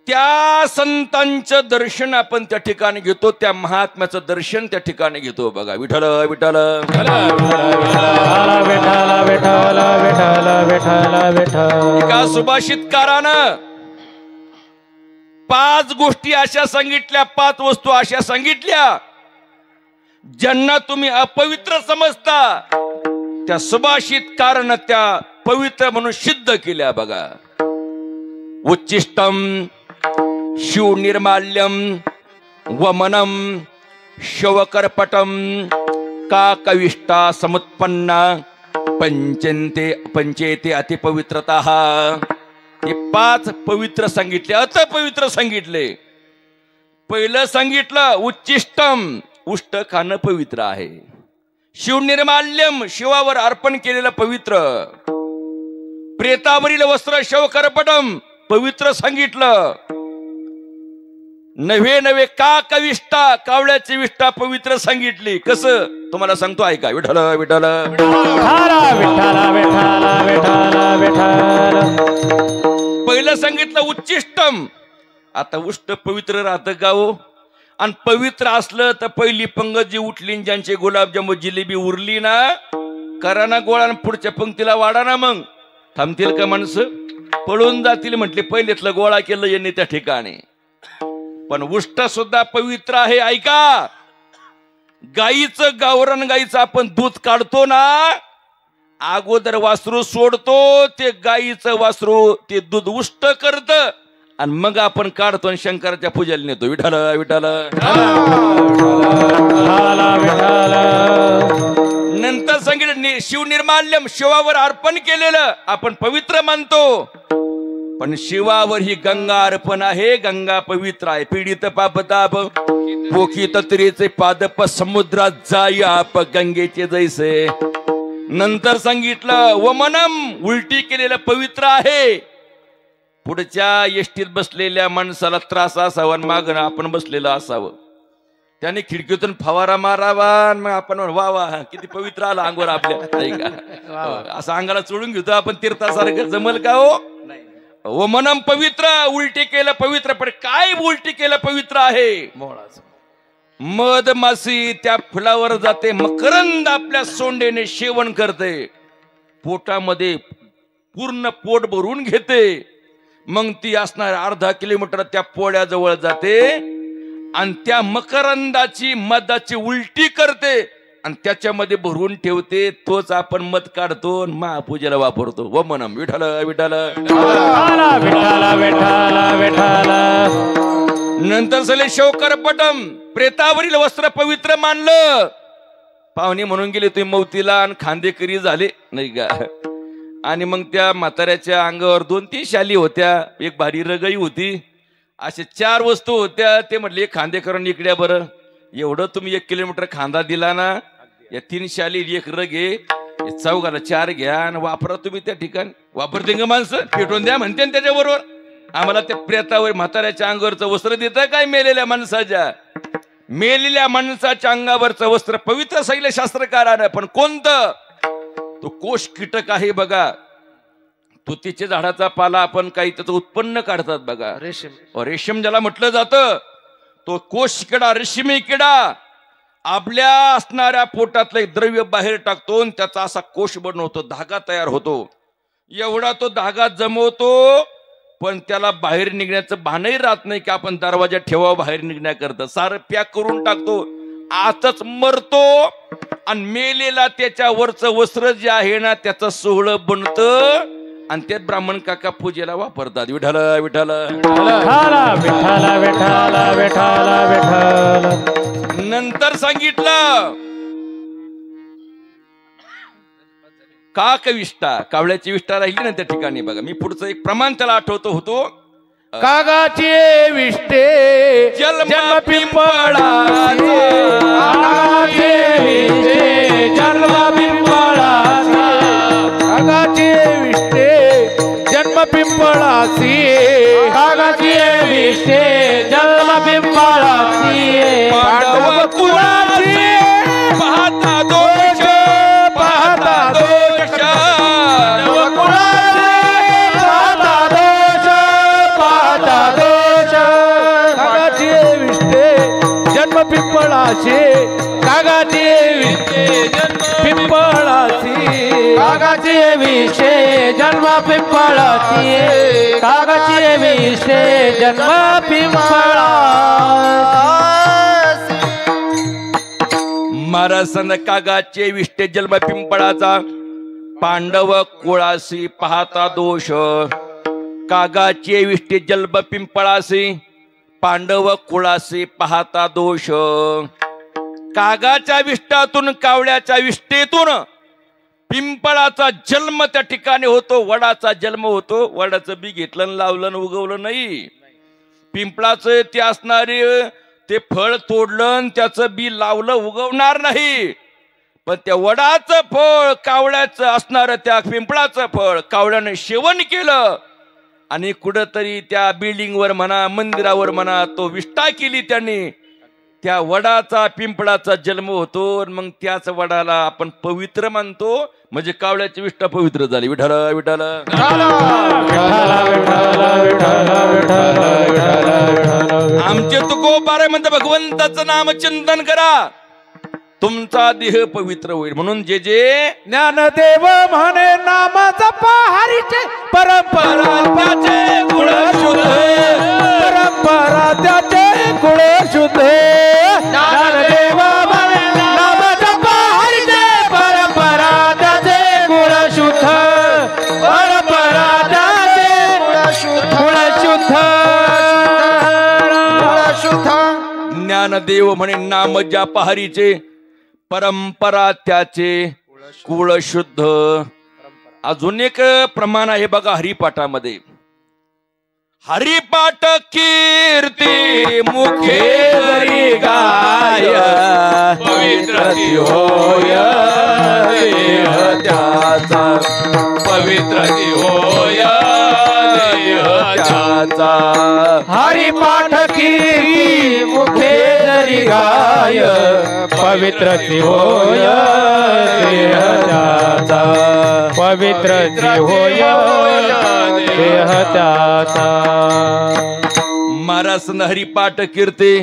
Speaker 1: त्या संतांचं दर्शन आपण त्या ठिकाणी घेतो, त्या महात्म्याचं दर्शन त्या ठिकाणी घेतो बघा. विठ्ठल विठ्ठल एका सुभाषितकारानं 5 गोष्टी अशा सांगितल्या, 5 वस्तू अशा सांगितल्या, ज्यांना तुम्ही अपवित्र समजता, त्या सुभाषितकारानं त्या पवित्र म्हणून सिद्ध केल्या बघा. उच्चिष्टम शिवनिर्माल्यम वमनम शवकर्पटम काकविष्टा समुत्पन्ना पंचेते अतिपवित्रता. हे 5 पवित्र सांगितले, अतपवित्र सांगितले. पहिलं सांगितलं उच्चिष्टम, उष्ट खाणं पवित्र आहे. शिवनिर्माल्यम, शिवावर अर्पण केलेलं पवित्र. प्रेतावरील वस्त्र शवकर्पटम, पवित्र सांगितलं. नवे नवे काकविष्टा, कावळ्याची विष्ठा पवित्र सांगितली. कसं तुम्हाला सांगतो ऐका. विठ्ठल विठ्ठल पहिलं सांगितलं उच्चिष्टम. आता उष्ट पवित्र राहतं का हो? आणि पवित्र असलं तर पहिली पंगत जी उठली, ज्यांची गुलाबजामुन जिलेबी उरली ना, करा ना गोळा, पुढच्या पंक्तीला वाढा ना. मग थांबतील का माणसं? पळून जातील. म्हटले पहिलेतलं गोळा केलं यांनी त्या ठिकाणी. पण उष्ट सुद्धा पवित्र आहे. ऐका, गाईचं गावरान गाईचं आपण दूध काढतो ना, अगोदर वासरू सोडतो, ते गाईचं वासरू ते दूध उष्ट करत आणि मग आपण काढतो आणि शंकराच्या पूजेला नेतो. विठाल विठाल. नंतर सांगितलं शिवनिर्माल्यम, शिवावर अर्पण केलेलं आपण पवित्र मानतो, पण शिवावर ही गंगा अर्पण आहे. गंगा पवित्र आहे. पीडित पापताप पोखित तरीचे पादप समुद्रात जाई आप गंगेचे जैसे. नंतर सांगितलं वमनम, उलटी केलेलं पवित्र आहे. पुढच्या एसटीत बसलेल्या माणसाला त्रास असावा, मागणं आपण बसलेलं असावं. त्याने खिडकीतून फवारा मारावा, मग आपण वा वा किती पवित्र आला अंगावर आपल्या, नाही का? असं अंगाला चोळून घेतो आपण तीर्थासारखं. जमल का हो? वमनम पवित्र, उलटी केलं पवित्र. पण काय उलटी केलं पवित्र आहे? मध मासी त्या फुलावर जाते, मकरंद आपल्या सोंडेने सेवन करते, पोटामध्ये पूर्ण पोट भरून घेते. मग ती असणार अर्धा किलोमीटर त्या पोळ्याजवळ जाते आणि त्या मकरंदाची मधाची उलटी करते आणि त्याच्यामध्ये भरून ठेवते. तोच आपण मध काढतो आणि महापूजेला वापरतो. वमनम विठाल विठाल. नंतर सले शौकर पटम, प्रेतावरील वस्त्र पवित्र मानलं. पाहुणे म्हणून गेले तुम्ही मौतीला आणि खांदेकरी झाले, नाही का? आणि मग त्या म्हाताऱ्याच्या अंगावर 2-3 शाली होत्या, एक भारी रगई होती, असे 4 वस्तू होत्या. ते म्हटले खांदेकरून इकड्या बरं, एवढं तुम्ही 1 किलोमीटर खांदा दिला ना, या 3 शाली 1 रग आहे, चौघाला 4 घ्या आणि वापरा तुम्ही त्या ठिकाणी. वापरते का माणसं? पेटवून द्या म्हणते त्याच्याबरोबर. आम्हाला त्या प्रेतावर म्हाताऱ्याच्या अंगावरचं वस्त्र देतं काय? मेलेल्या माणसाच्या, मेलेल्या माणसाच्या अंगावरचं वस्त्र पवित्र सांगितलं शास्त्रकारानं. पण कोणतं? तो कोश कीटक आहे बघा, तुतीच्या झाडाचा पाला आपण काही त्याचं उत्पन्न काढतात बघा, रेशम ज्याला म्हटलं जातं, तो कोश किडा, रेशमी किडा आपल्या असणाऱ्या पोटातलं एक द्रव्य बाहेर टाकतो आणि त्याचा असा कोश बनवतो, धागा तयार होतो. एवढा तो धागा जमवतो, पण त्याला बाहेर निघण्याचं भानही राहत नाही की आपण दरवाजा ठेवा बाहेर निघण्याकरता. सारं पॅक करून टाकतो, आतच मरतो आणि मेलेला त्याच्यावरचं वस्त्र जे आहे ना त्याचं सोहळं बनतं आणि त्यात ब्राह्मण काका पूजेला वापरतात. विठाल विठाल. नंतर सांगितलं काकविष्टा, कावळ्याची विष्ठा राहिली ना त्या ठिकाणी बघा. मी पुढचं एक प्रमाण त्याला आठवतो होतो.
Speaker 2: कागाचे विष्टे जन्म पिंपळाचे, कागाचे विष्टे जन्म पिंपळाचे, कागाचे विष्टे जन्म पिंपळाचे, कागाचे विष्टे जन्म पिंपळाचे. पांडव कुळाचे पाहता दोष, पाहता दोष, पांडव कुळाचे पाहता दोष, पाहता दोष. कागाचे विष्टे जन्म पिंपळाचे, कागाचे विष्टे जन्म पिंपळाचे, कागाचे विष्टे जन्म पिंपळाचे, कागाचे विष्टे जन्म पिंपळाचे.
Speaker 1: महाराजांना कागाचे विष्टे जन्म पिंपळाचा, पांडव कुळासी पाहता दोष. कागाचे विष्टे जन्म पिंपळासी, पांडव कुळासी पाहता दोष. कागाच्या विष्टातून, कावळ्याच्या विष्टेतून पिंपळाचा जन्म त्या ठिकाणी होतो, वडाचा जन्म होतो. वडाचं बी घेतलं लावलं उगवलं नाही. पिंपळाचं ते असणारे ते फळ तोडलं त्याचं बी लावलं उगवणार नाही. पण त्या वडाचं फळ, कावळ्याचं असणार त्या पिंपळाचं फळ कावळ्याने सेवन केलं आणि कुठंतरी त्या बिल्डिंगवर म्हणा, मंदिरावर म्हणा, तो विष्ठा केली त्यांनी. त्या वडाचा पिंपळाचा जन्म होतो. मग त्याच वडाला आपण पवित्र मानतो, म्हणजे कावळ्याची विष्ठा पवित्र झाली. विठाल विठाल. आमचे तुकोबारे म्हणते भगवंताचं नाम चिंतन करा, तुमचा देह पवित्र होईल. म्हणून जे जे
Speaker 2: ज्ञानदेव म्हणे नाम जपा हरीचे, परंपरा त्याचे गुण शुद्ध, परंपरा त्याचे गुण शुद्ध. ज्ञानदेव म्हणे
Speaker 1: ज्ञानदेव म्हणे नाम जाप हरीचे परंपरा त्याचे कुळ शुद्ध. अजून एक प्रमाण आहे बघा हरिपाठामध्ये. हरिपाठ कीर्ती मुखे जरी गाय पवित्र होय देह त्याचा पवित्र होय देह त्याचा.
Speaker 2: हरिपाठ कीर्ती मुखे जरी गाय पवित्र होय देह त्याचा पवित्र होय देह त्याचा.
Speaker 1: महाराज हरिपाठ कीर्ती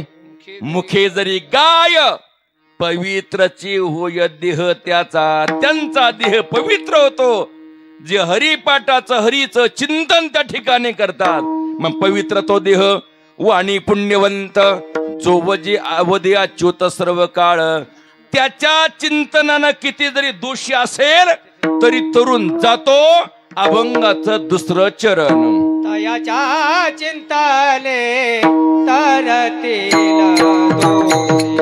Speaker 1: मुखे जरी गाय पवित्रची होय देह त्याचा. त्यांचा देह पवित्र होतो जे हरिपाठाचं हरीचं चिंतन त्या ठिकाणी करतात. मग पवित्र तो देह वाणी पुण्यवंत जो वजे अवधी अच्युत सर्व काळ. त्याच्या चिंतनानं किती जरी दोषी असेल तरी तरुण जातो अभंगाचं दुसरं चरण.
Speaker 3: तयाच्या चिंतने तरतील दोषी.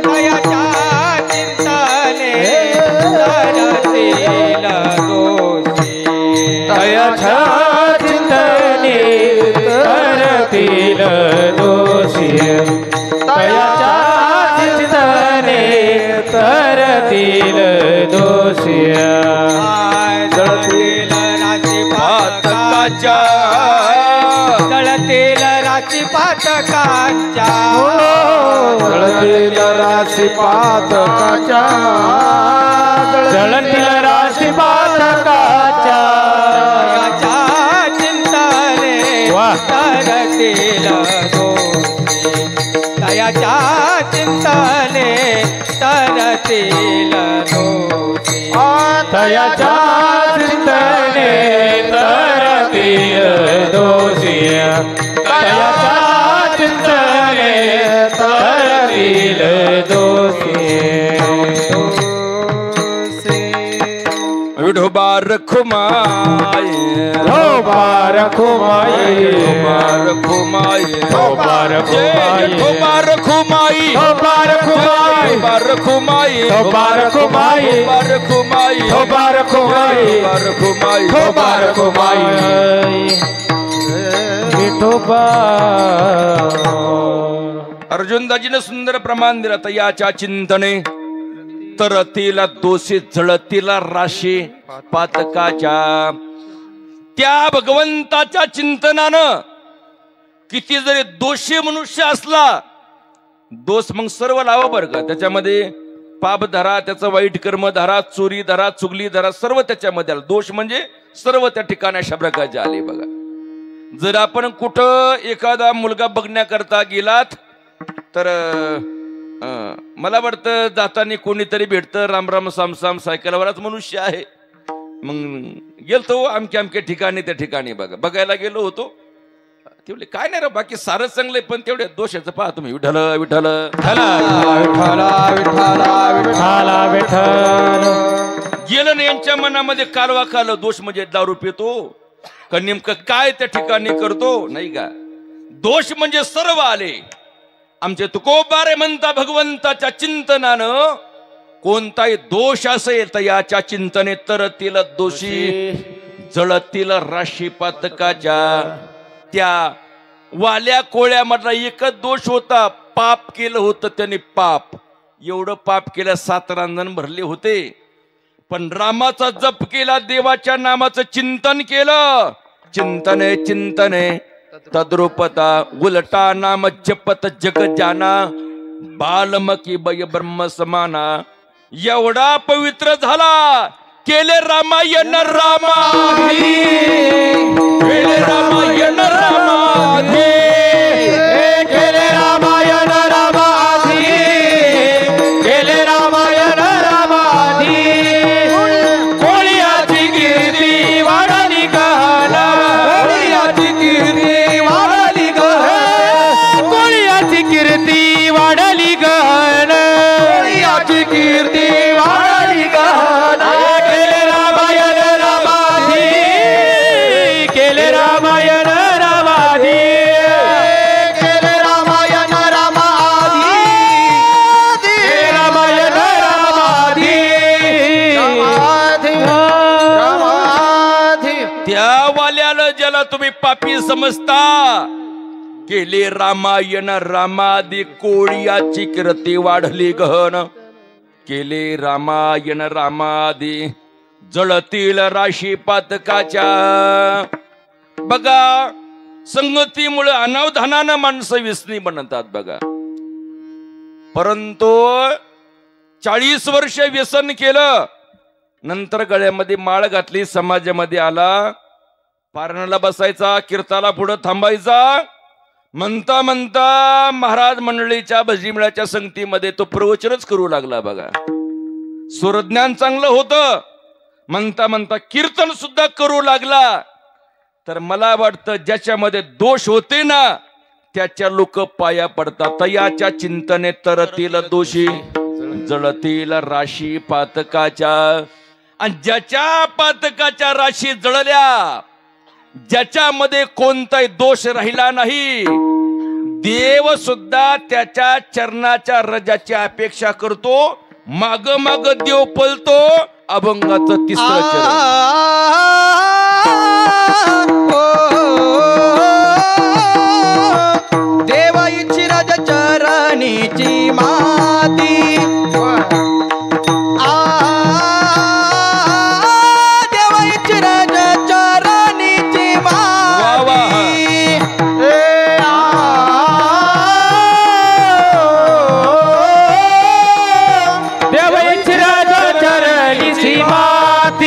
Speaker 3: तयाच्या चिंतने तरतील दोषी.
Speaker 2: तयाच्या चिंतने तरतील दोषी. तयाच्या चिंतने तरतील दोषी.
Speaker 3: जळतील राशी
Speaker 1: पातकाच्या
Speaker 3: जळतील राशी पातकाच्या.
Speaker 2: जळतील राशी पातकाच्या. जळतील राशी पातकाच्या.
Speaker 3: तयाच्या चिंतने तरतील दोषी. तयाच्या चिंतने तरतील दोषी.
Speaker 2: तयाच्या चिंतने तरतील दोषी. तयाच्या चिंतने तरतील दोषी.
Speaker 1: विठोबा रखुमाय
Speaker 2: विठोबा रखुमाई.
Speaker 1: रखुमाय
Speaker 2: विठोबा रखुमाई.
Speaker 1: विठोबा रखुमाई
Speaker 2: विठोबा रखुमाई.
Speaker 1: विठोबा रखुमाई
Speaker 2: विठोबा रखुमाई.
Speaker 1: विठोबा रखुमाई
Speaker 2: विठोबा रखुमाई.
Speaker 1: विठोबा रखुमाई
Speaker 2: विठोबा रखुमाई. विठोबा.
Speaker 1: अर्जुनदाजीने सुंदर प्रमाण दिलं. तयाच्या चिंतने तरतीला दोषी जळतीला राशी पातकाच्या. त्या भगवंताच्या चिंतनानं किती जरी दोषी मनुष्य असला, दोष मग सर्व लावा बरं का. त्याच्यामध्ये पाप धरा, त्याचं वाईट कर्म धरा, चोरी धरा, चुगली धरा, सर्व त्याच्यामध्ये आलं. दोष म्हणजे सर्व त्या ठिकाणी अशा प्रकारचे आले बघा. जर आपण कुठं एखादा मुलगा बघण्याकरता गेलात तर मला वाटतं जाताना कोणीतरी भेटतं, राम राम साम साम, सायकलवरच मनुष्य आहे. मग गेलतो अमक्या अमक्या ठिकाणी, त्या ठिकाणी बघायला गेलो होतो. ते बोलले काय नाही रे बाकी सारंच चांगलंय पण तेवढ्या दोषाचं पहा तुम्ही. विठ्ठल विठ्ठल
Speaker 2: विठ्ठला विठ्ठल.
Speaker 1: गेलं ना यांच्या मनामध्ये कालवा काल. दोष म्हणजे दारू पितो का नेमकं काय त्या ठिकाणी करतो नाही का. दोष म्हणजे सर्व आले. आमचे तुकोबारे म्हणता भगवंताच्या चिंतनानं कोणताही दोष असेल तर याच्या चिंतने तरतील दोषी जळतील राशी पातकाच्या. त्या वाल्या कोळ्यामधला एकच दोष होता, पाप केलं होतं त्याने. पाप एवढं पाप केलं 7 रांजण भरले होते. पण रामाचा जप केला, देवाच्या नामाचं चिंतन केलं. चिंतने चिंतने तद्रुपता उलटा नाम जपत जग जाना. बालमकी बय ब्रह्म समाना. एवढा पवित्र झाला. केले रामायण रामाधी, केले रामायण रामाधी,
Speaker 2: केले रामायण रामाधी, केले रामायण रामाधी. कोळियाची कीर्ती वाढली गहना, कोळियाची कीर्ती वाढली गहना, कोळियाची कीर्ती वाढली गहना, कोळियाची कीर्ती वाढली गहना. केले रामायण रामाधी, केले रामायण रामाधी, केले रामायण रामाधी.
Speaker 1: मला तुम्ही पापी समजता. केले रामायण रामादी कोळियाची कीर्ती वाढली गहन. केले रामायण रामादी जळतील राशी पातकाच्या. बघा संगतीमुळे अनावधानानं माणसं व्यसनी बनतात बघा. परंतु 40 वर्ष व्यसन केलं, नंतर गळ्यामध्ये माळ घातली, समाजामध्ये आला, पारणाला बसायचा, कीर्ताला पुढे थांबायचा. म्हणता म्हणता महाराज मंडळीच्या भजीमेळ्याच्या संगतीमध्ये तो प्रवचनच करू लागला बघा. स्वरज्ञान चांगलं होतं, म्हणता म्हणता कीर्तन सुद्धा करू लागला. तर मला वाटतं ज्याच्यामध्ये दोष होते ना त्याच्या लोक पाया पडतात. तयाच्या चिंतने तरतील दोषी जळतील राशी पातकाच्या. आणि ज्याच्या पातकाच्या राशी जळल्या, ज्याच्यामध्ये कोणताही दोष राहिला नाही, देव सुद्धा त्याच्या चरणाच्या रजाची अपेक्षा करतो. माग माग देव पळतो. अभंगाचं तिसरं चरण.
Speaker 3: देव इच्छी राज चरणीची माती. देव इच्छी राज चरणीची माती.
Speaker 2: देव इच्छी राज चरणीची माती.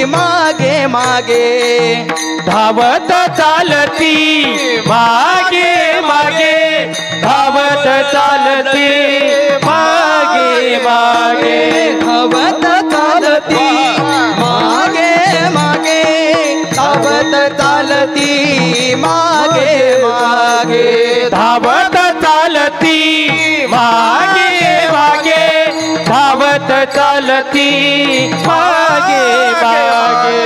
Speaker 3: मागे मागे
Speaker 2: धावत चालती मागे मागे धावत चालती मागे मागे
Speaker 3: धावत चालती मागे मागे धावत चालती मागे मागे
Speaker 2: धावत चालती मागे मागे धावत चालती मागे मागे.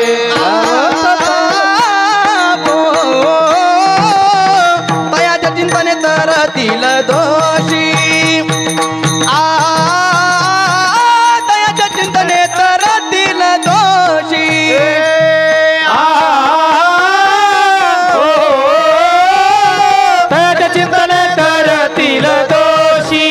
Speaker 3: तयाच्या चिंतने तरतील दोषी. तयाच्या चिंतने तरतील दोषी.
Speaker 2: तयाच्या चिंतने तरतील दोषी.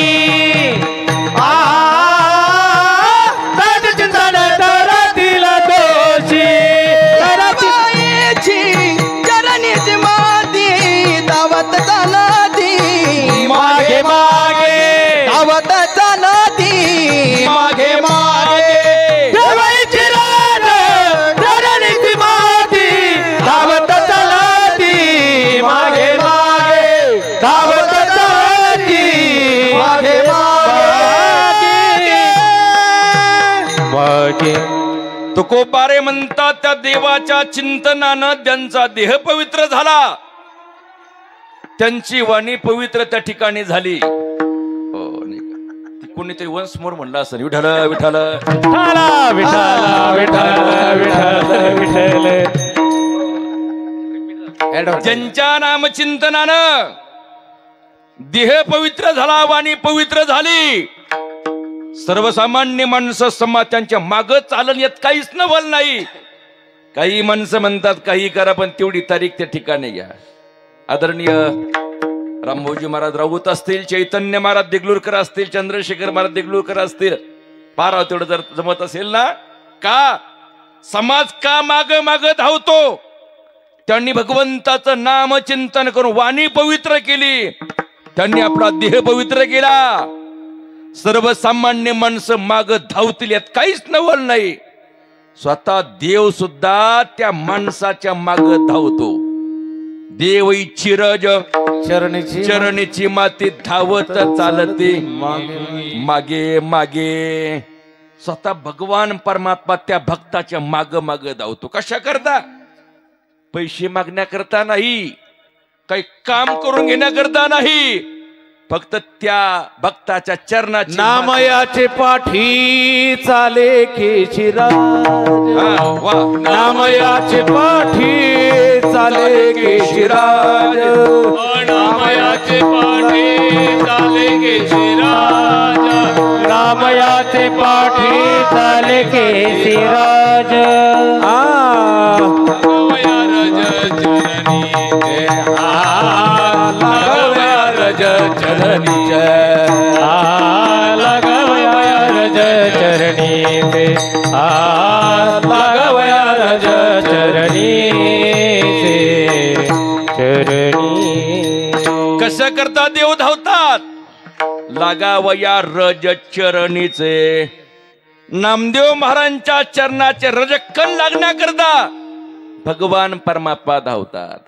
Speaker 2: मागे मागे
Speaker 3: धावत चालती मागे मागे
Speaker 2: देवाची राज चरणीची माती. धावत चालती मागे मागे धावत चालती मागे मागे मागे.
Speaker 1: तुकोबारे म्हणतात त्या देवाच्या चिंतनानं ज्यांचा देह पवित्र झाला, त्यांची वाणी पवित्र त्या ठिकाणी झाली. कोणीतरी वन्स मोर म्हणला असेल, विठ्ठल विठ्ठल
Speaker 2: विठ्ठल विठ्ठल विठ्ठल विठ्ठल.
Speaker 1: ज्यांच्या नामचिंतनानं देह पवित्र झाला, वाणी पवित्र झाली, सर्वसामान्य माणसं समाज त्यांच्या माग चालन यात काहीच नवल नाही. काही माणसं म्हणतात काही करा, पण तेवढी तारीख त्या ठिकाणी घ्या. आदरणीय रामभाऊजी महाराज राऊत असतील, चैतन्य महाराज देगलूरकर असतील, चंद्रशेखर महाराज देगलूरकर असतील, पाराव तेवढं जर जमत असेल ना, का समाज का माग माग धावतो, त्यांनी भगवंताचं नाम चिंतन करून वाणी पवित्र केली, त्यांनी आपला देह पवित्र केला. सर्वसामान्य माणसं माग धावतील यात काहीच नवल नाही. स्वतः देव सुद्धा त्या माणसाच्या माग धावतो. देव चिरज चरणीची माती धावत चालते मागे मागे. स्वतः भगवान परमात्मा त्या भक्ताच्या माग माग धावतो. कशा करता? पैसे मागण्याकरता नाही, काही काम करून घेण्याकरता नाही, फक्त त्या भक्ताच्या चरणाची
Speaker 2: नामयाचे पाठी चाले केशिराज. नामयाचे पाठी चाले केशिराज. नामयाचे पाठी चाले केशिराज. नामयाचे पाठी चाले केशिराज. चरणी लगवया रज चरणी पे लगवया रज चरणी से चरणी.
Speaker 1: कसं करता देव धावतात? लागावया रज चरणीचे. नामदेव महाराजांच्या चरणाचे रजकण लागण्याकरता भगवान परमात्मा धावतात.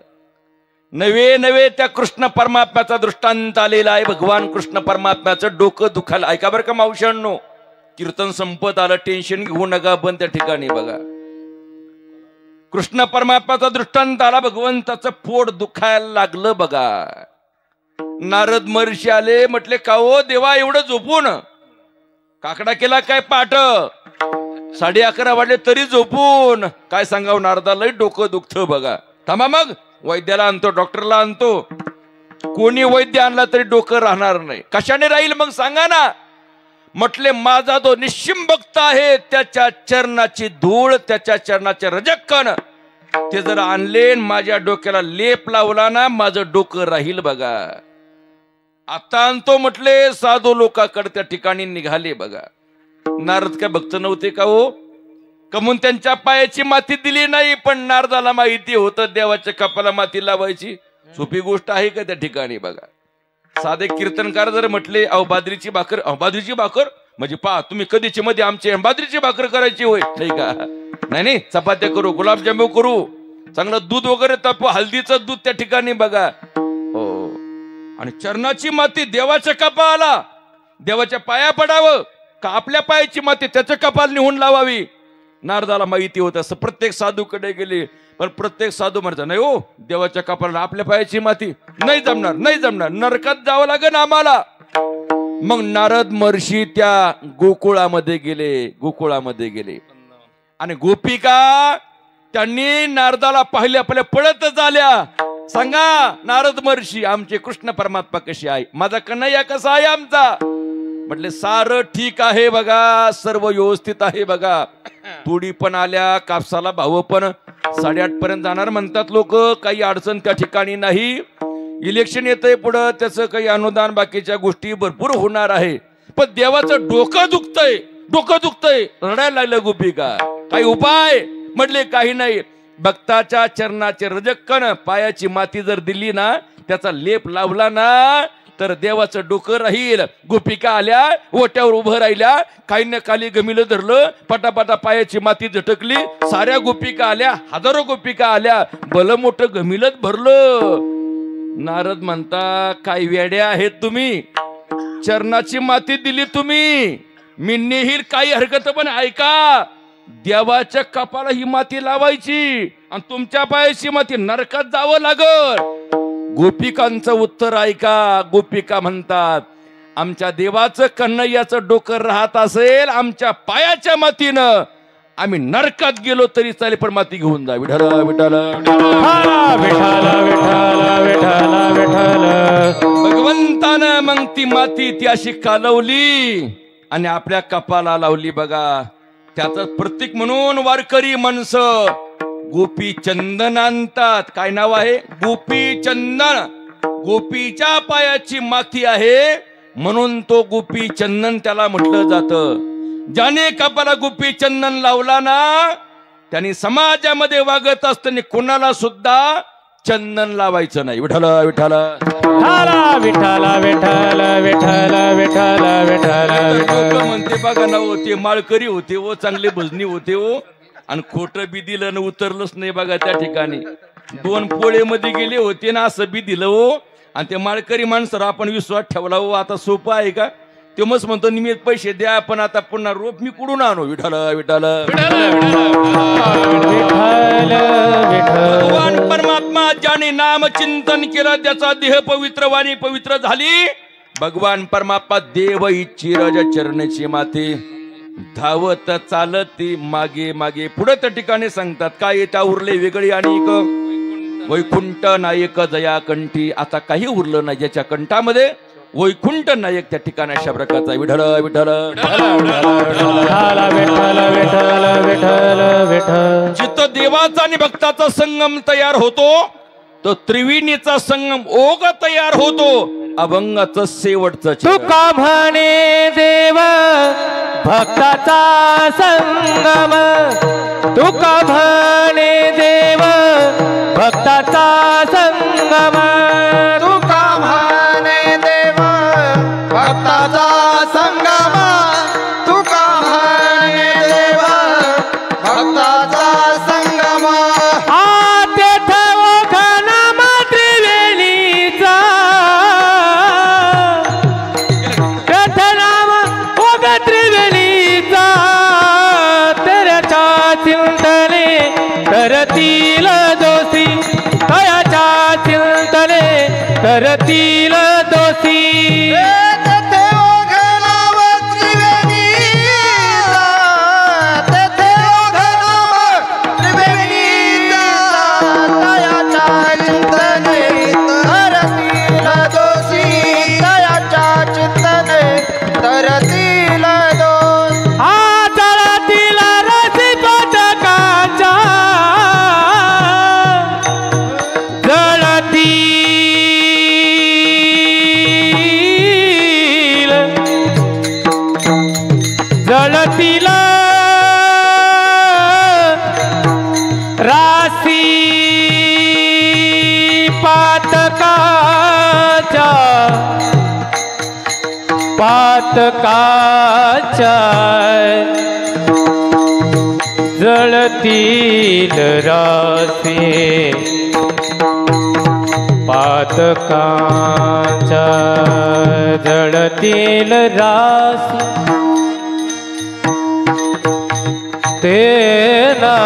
Speaker 1: नवे नवे त्या कृष्ण परमात्म्याचा दृष्टांत आलेला आहे. भगवान कृष्ण परमात्म्याचं डोकं दुखायला. ऐका बरं का मावशांनो, कीर्तन संपत आलं, टेन्शन घेऊ नका. पण त्या ठिकाणी बघा, कृष्ण परमात्म्याचा दृष्टांत आला, भगवंताचं पोट दुखायला लागलं. बघा, नारद महर्षी आले, म्हटले का हो देवा एवढं झोपून? काकडा केला काय पाठ? 11:30 वाजले तरी झोपून. काय सांगावं नारदाला, डोकं दुखतं. बघा, थांबा मग वैद्याला आणतो, डॉक्टरला आणतो. कोणी वैद्य आणला तरी डोकं राहणार नाही. कशाने राहील मग सांगा ना? म्हटले माझा जो निश्चिम भक्त आहे त्याच्या चरणाची धूळ, त्याच्या चरणाचे रजकण ते जर आणले, माझ्या डोक्याला लेप लावला ना, माझं डोकं राहील. बघा, आता आणतो म्हटले. साधू लोकांकडे त्या ठिकाणी निघाले. बघा, नारद काय भक्त नव्हते का हो? कमून त्यांच्या पायाची माती दिली नाही, पण नारदाला माहिती होतं देवाच्या कपाला माती लावायची सोपी गोष्ट आहे का त्या ठिकाणी. बघा, साधे कीर्तनकार जर म्हटले अहो बाजरीची भाकर, अहो बाजरीची भाकर म्हणजे पहा तुम्ही कधीची मध्ये आमची बाजरीची भाकर करायची होय, नाही का? नाही, चपात्या करू, गुलाबजामू करू, चांगलं दूध वगैरे तापू, हल्दीचं दूध त्या ठिकाणी. बघा, हो. आणि चरणाची माती देवाच्या कपाळाला, देवाच्या पाया पडावं का आपल्या पायाची माती त्याच्या कपाल निहून लावावी? नारदाला माहिती होत. असं प्रत्येक साधूकडे गेले, पण प्रत्येक साधू म्हणतात नाही हो, देवाच्या कपाळाला आपल्या पायाची माती नाही जमणार, नाही जमणार, नरकात जावं लागेल आम्हाला. मग नारद महर्षी त्या गोकुळामध्ये गेले आणि गोपिका त्यांनी नारदाला पाहिल्या पळत झाल्या. सांगा नारद महर्षी, आमचे कृष्ण परमात्मा कशी आहे? माझा कन्हैया कसा आहे आमचा? म्हटले सारं ठीक आहे बघा, सर्व व्यवस्थित आहे बघा. तुडी पण आल्या, कापसाला भाव पण 8:30 पर्यंत जाणार म्हणतात लोक. काही अडचण त्या ठिकाणी नाही. इलेक्शन येतंय पुढं, त्याचं काही अनुदान बाकीच्या गोष्टी भरपूर होणार आहे. पण देवाचं डोकं दुखतंय, रडायला लागलं गोपिका. काही उपाय? म्हटले काही नाही. भक्ताच्या चरणाचे रजकण, पायाची माती जर दिली ना, त्याचा लेप लावला ना, तर देवाचं डोकं राहील. गोपिका आल्या, ओट्यावर उभं राहिल्या, काहींना खाली गमिलं धरलं, पटापटा पायाची माती झटकली. साऱ्या गोपिका आल्या, हजारो गोपिका आल्या, भलं मोठं गमिलत भरलं. नारद म्हणता काय वेड्या आहेत तुम्ही? चरणाची माती दिली तुम्ही, मी नेहील काही हरकत, पण ऐका, देवाच्या कपाला ही माती लावायची आणि तुमच्या पायाची माती नरकात जावं लागल. गोपिकांचं उत्तर ऐका. गोपिका म्हणतात आमच्या देवाचं कन्हैयाचं डोकं राहत असेल आमच्या पायाच्या मातीनं, आम्ही नरकात गेलो तरी चालेल, पण माती घेऊन जा. विठ्ठल विठ्ठल भगवंतानं मग ती माती ती अशी कालवली आणि आपल्या कपाला लावली. बघा, त्याचं प्रतीक म्हणून वारकरी माणसं गोपी चंदन आणतात. काय नाव आहे? गोपी चंदन. गोपीच्या पायाची माती आहे म्हणून तो गोपी चंदन त्याला म्हटलं जातं. ज्याने कपाला गोपी चंदन लावला ना, त्यांनी समाजामध्ये वागत असताना कोणाला सुद्धा चंदन लावायचं नाही. विठ्ठल विठ्ठल
Speaker 2: विठाला विठाला विठाल विठाल विठाल विठाल
Speaker 1: लोक म्हणते बघा ना हो, ते माळकरी होते हो, चांगले भजनी होते हो, आणि खोटं बी दिलं न उतरलंच नाही बघा. त्या ठिकाणी 2 पोळेमध्ये गेले होते ना, असं बी दिलं हो. आणि ते माळकरी माणसाला आपण विश्वास ठेवला हो. आता सोपं आहे का? ते मस्त म्हणतो निमित्त पैसे द्या, पण आता पुन्हा रोप मी कुठून आणू? विठ्ठल विठ्ठल भगवान परमात्मा ज्याने नाम चिंतन केलं त्याचा देह पवित्र, वाणी पवित्र झाली. भगवान परमात्मा देव इच्छी रज चरणाची माते धावत चालती मागे मागे. पुढे त्या ठिकाणी सांगतात काय त्या उरले वेगळी आणि वैकुंठ नायक जया कंठी. आता काही उरलं नाही ज्याच्या कंठामध्ये वैकुंठ नायक त्या ठिकाणी अशा प्रकारचा. विठ्ठल विठ्ठल जिथं देवाचा आणि भक्ताचा संगम तयार होतो तो त्रिवेणीचा संगम ओघ तयार होतो. अभंगाचं शेवटचं
Speaker 2: तुका म्हणे देव भक्ताचा संगम, तुका म्हणे देव भक्ताचा संगम,
Speaker 3: तुका म्हणे देव भक्ताचा संगम, तुका म्हणे देव भक्ताचा संगम.
Speaker 2: करतील दोषी तयाच्या चिंतने करतील दोषी.
Speaker 3: तेथे ओघनाव त्रिवेणीचा, तेथे ओघनाव त्रिवेणीचा, तयाच्या चिंतने करतील दोषी, तयाच्या चिंतने करतील दोषी.
Speaker 2: जळतील रसी पदकाच्या, जळतील राशी पातकाच्या, पातकाच्या जळतील राशी पातकाच्या जळतील राशी. तेना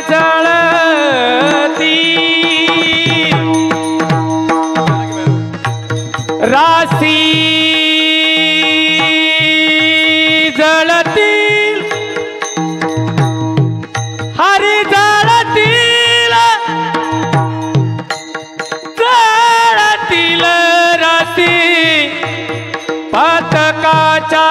Speaker 2: जळती राशी जळतील हरी जळतील जळतील राशी पातकाच्या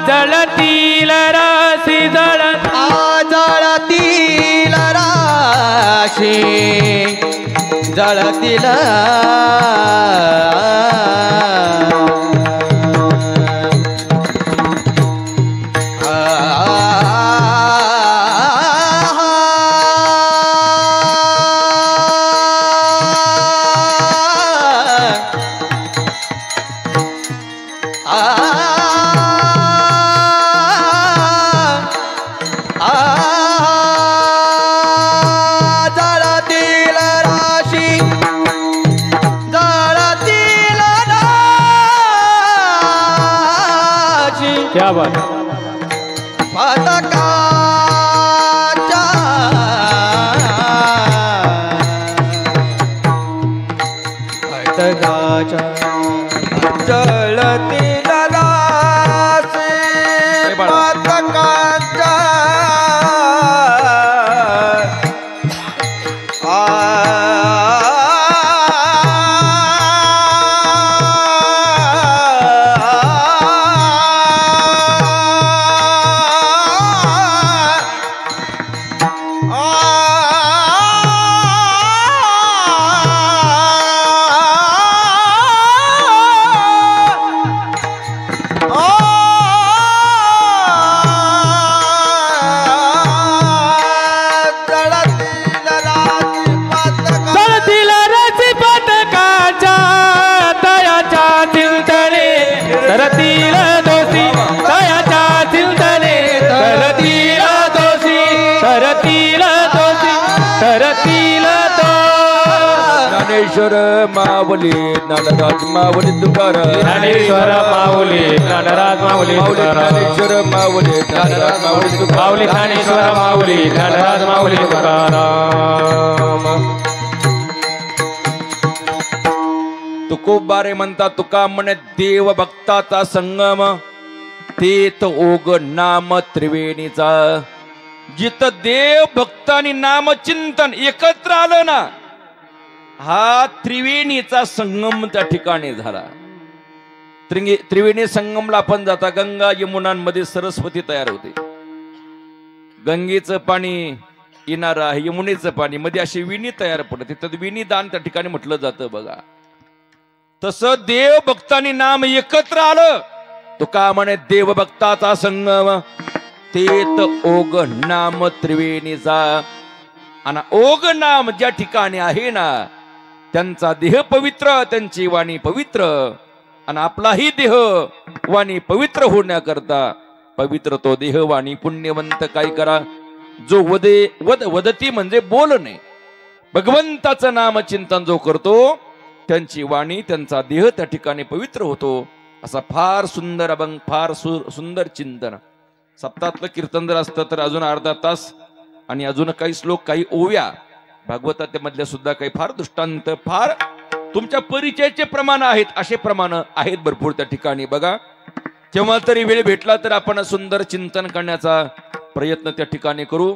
Speaker 2: जळतील राशी
Speaker 3: जळतील राशी जळतील
Speaker 2: क्या बात
Speaker 3: पदकाच्या पदकाच्या जळतील राशी पदकाच्या
Speaker 1: ज्ञानेश्वर माऊली ज्ञानराज माऊली तुकाराम
Speaker 2: ज्ञानेश्वर माऊली ज्ञानराज माऊली
Speaker 1: ज्ञानेश्वर माऊली ज्ञानराज माऊली
Speaker 2: माऊली ज्ञानेश्वर माऊली ज्ञानराज माऊली तुकाराम.
Speaker 1: तुकोबारे म्हणतात तुका म्हणे देव भक्ताचा संगम तेत ओग नाम त्रिवेणीचा. जिथं देव भक्त आणि नाम चिंतन एकत्र आलं ना हा त्रिवेणीचा संगम त्या ठिकाणी झाला. त्रिवेणी संगमला आपण जाता गंगा यमुनांमध्ये सरस्वती तयार होते. गंगेचं पाणी येणार आहे यमुनेचं पाणी मध्ये अशी विणी तयार पडते तर विणी दान त्या ठिकाणी म्हटलं जातं बघा. तसं देव भक्तांनी नाम एकत्र आलं तुका म्हणे देव भक्ताचा संगम तेत ओग नाम त्रिवेणीचा. आणि ओग नाम ज्या ठिकाणी आहे ना त्यांचा देह पवित्र त्यांची वाणी पवित्र आणि आपलाही देह वाणी पवित्र होण्याकरता पवित्र तो देह वाणी पुण्यवंत काय करा जो वदती म्हणजे बोलणे भगवंताचं नाम चिंतन जो करतो त्यांची वाणी त्यांचा देह त्या ठिकाणी पवित्र होतो. असा फार सुंदर अभंग फार सुंदर चिंतन. सप्तातलं कीर्तन जर असतं तर अजून अर्धा तास आणि अजून काही श्लोक काही ओव्या भागवतामधल्या सुद्धा काही फार दृष्टांत फार तुमच्या परिचयाचे प्रमाण आहेत असे प्रमाण आहेत भरपूर त्या ठिकाणी बघा. केव्हा तरी वेळ भेटला तर आपण सुंदर चिंतन करण्याचा प्रयत्न त्या ठिकाणी करू.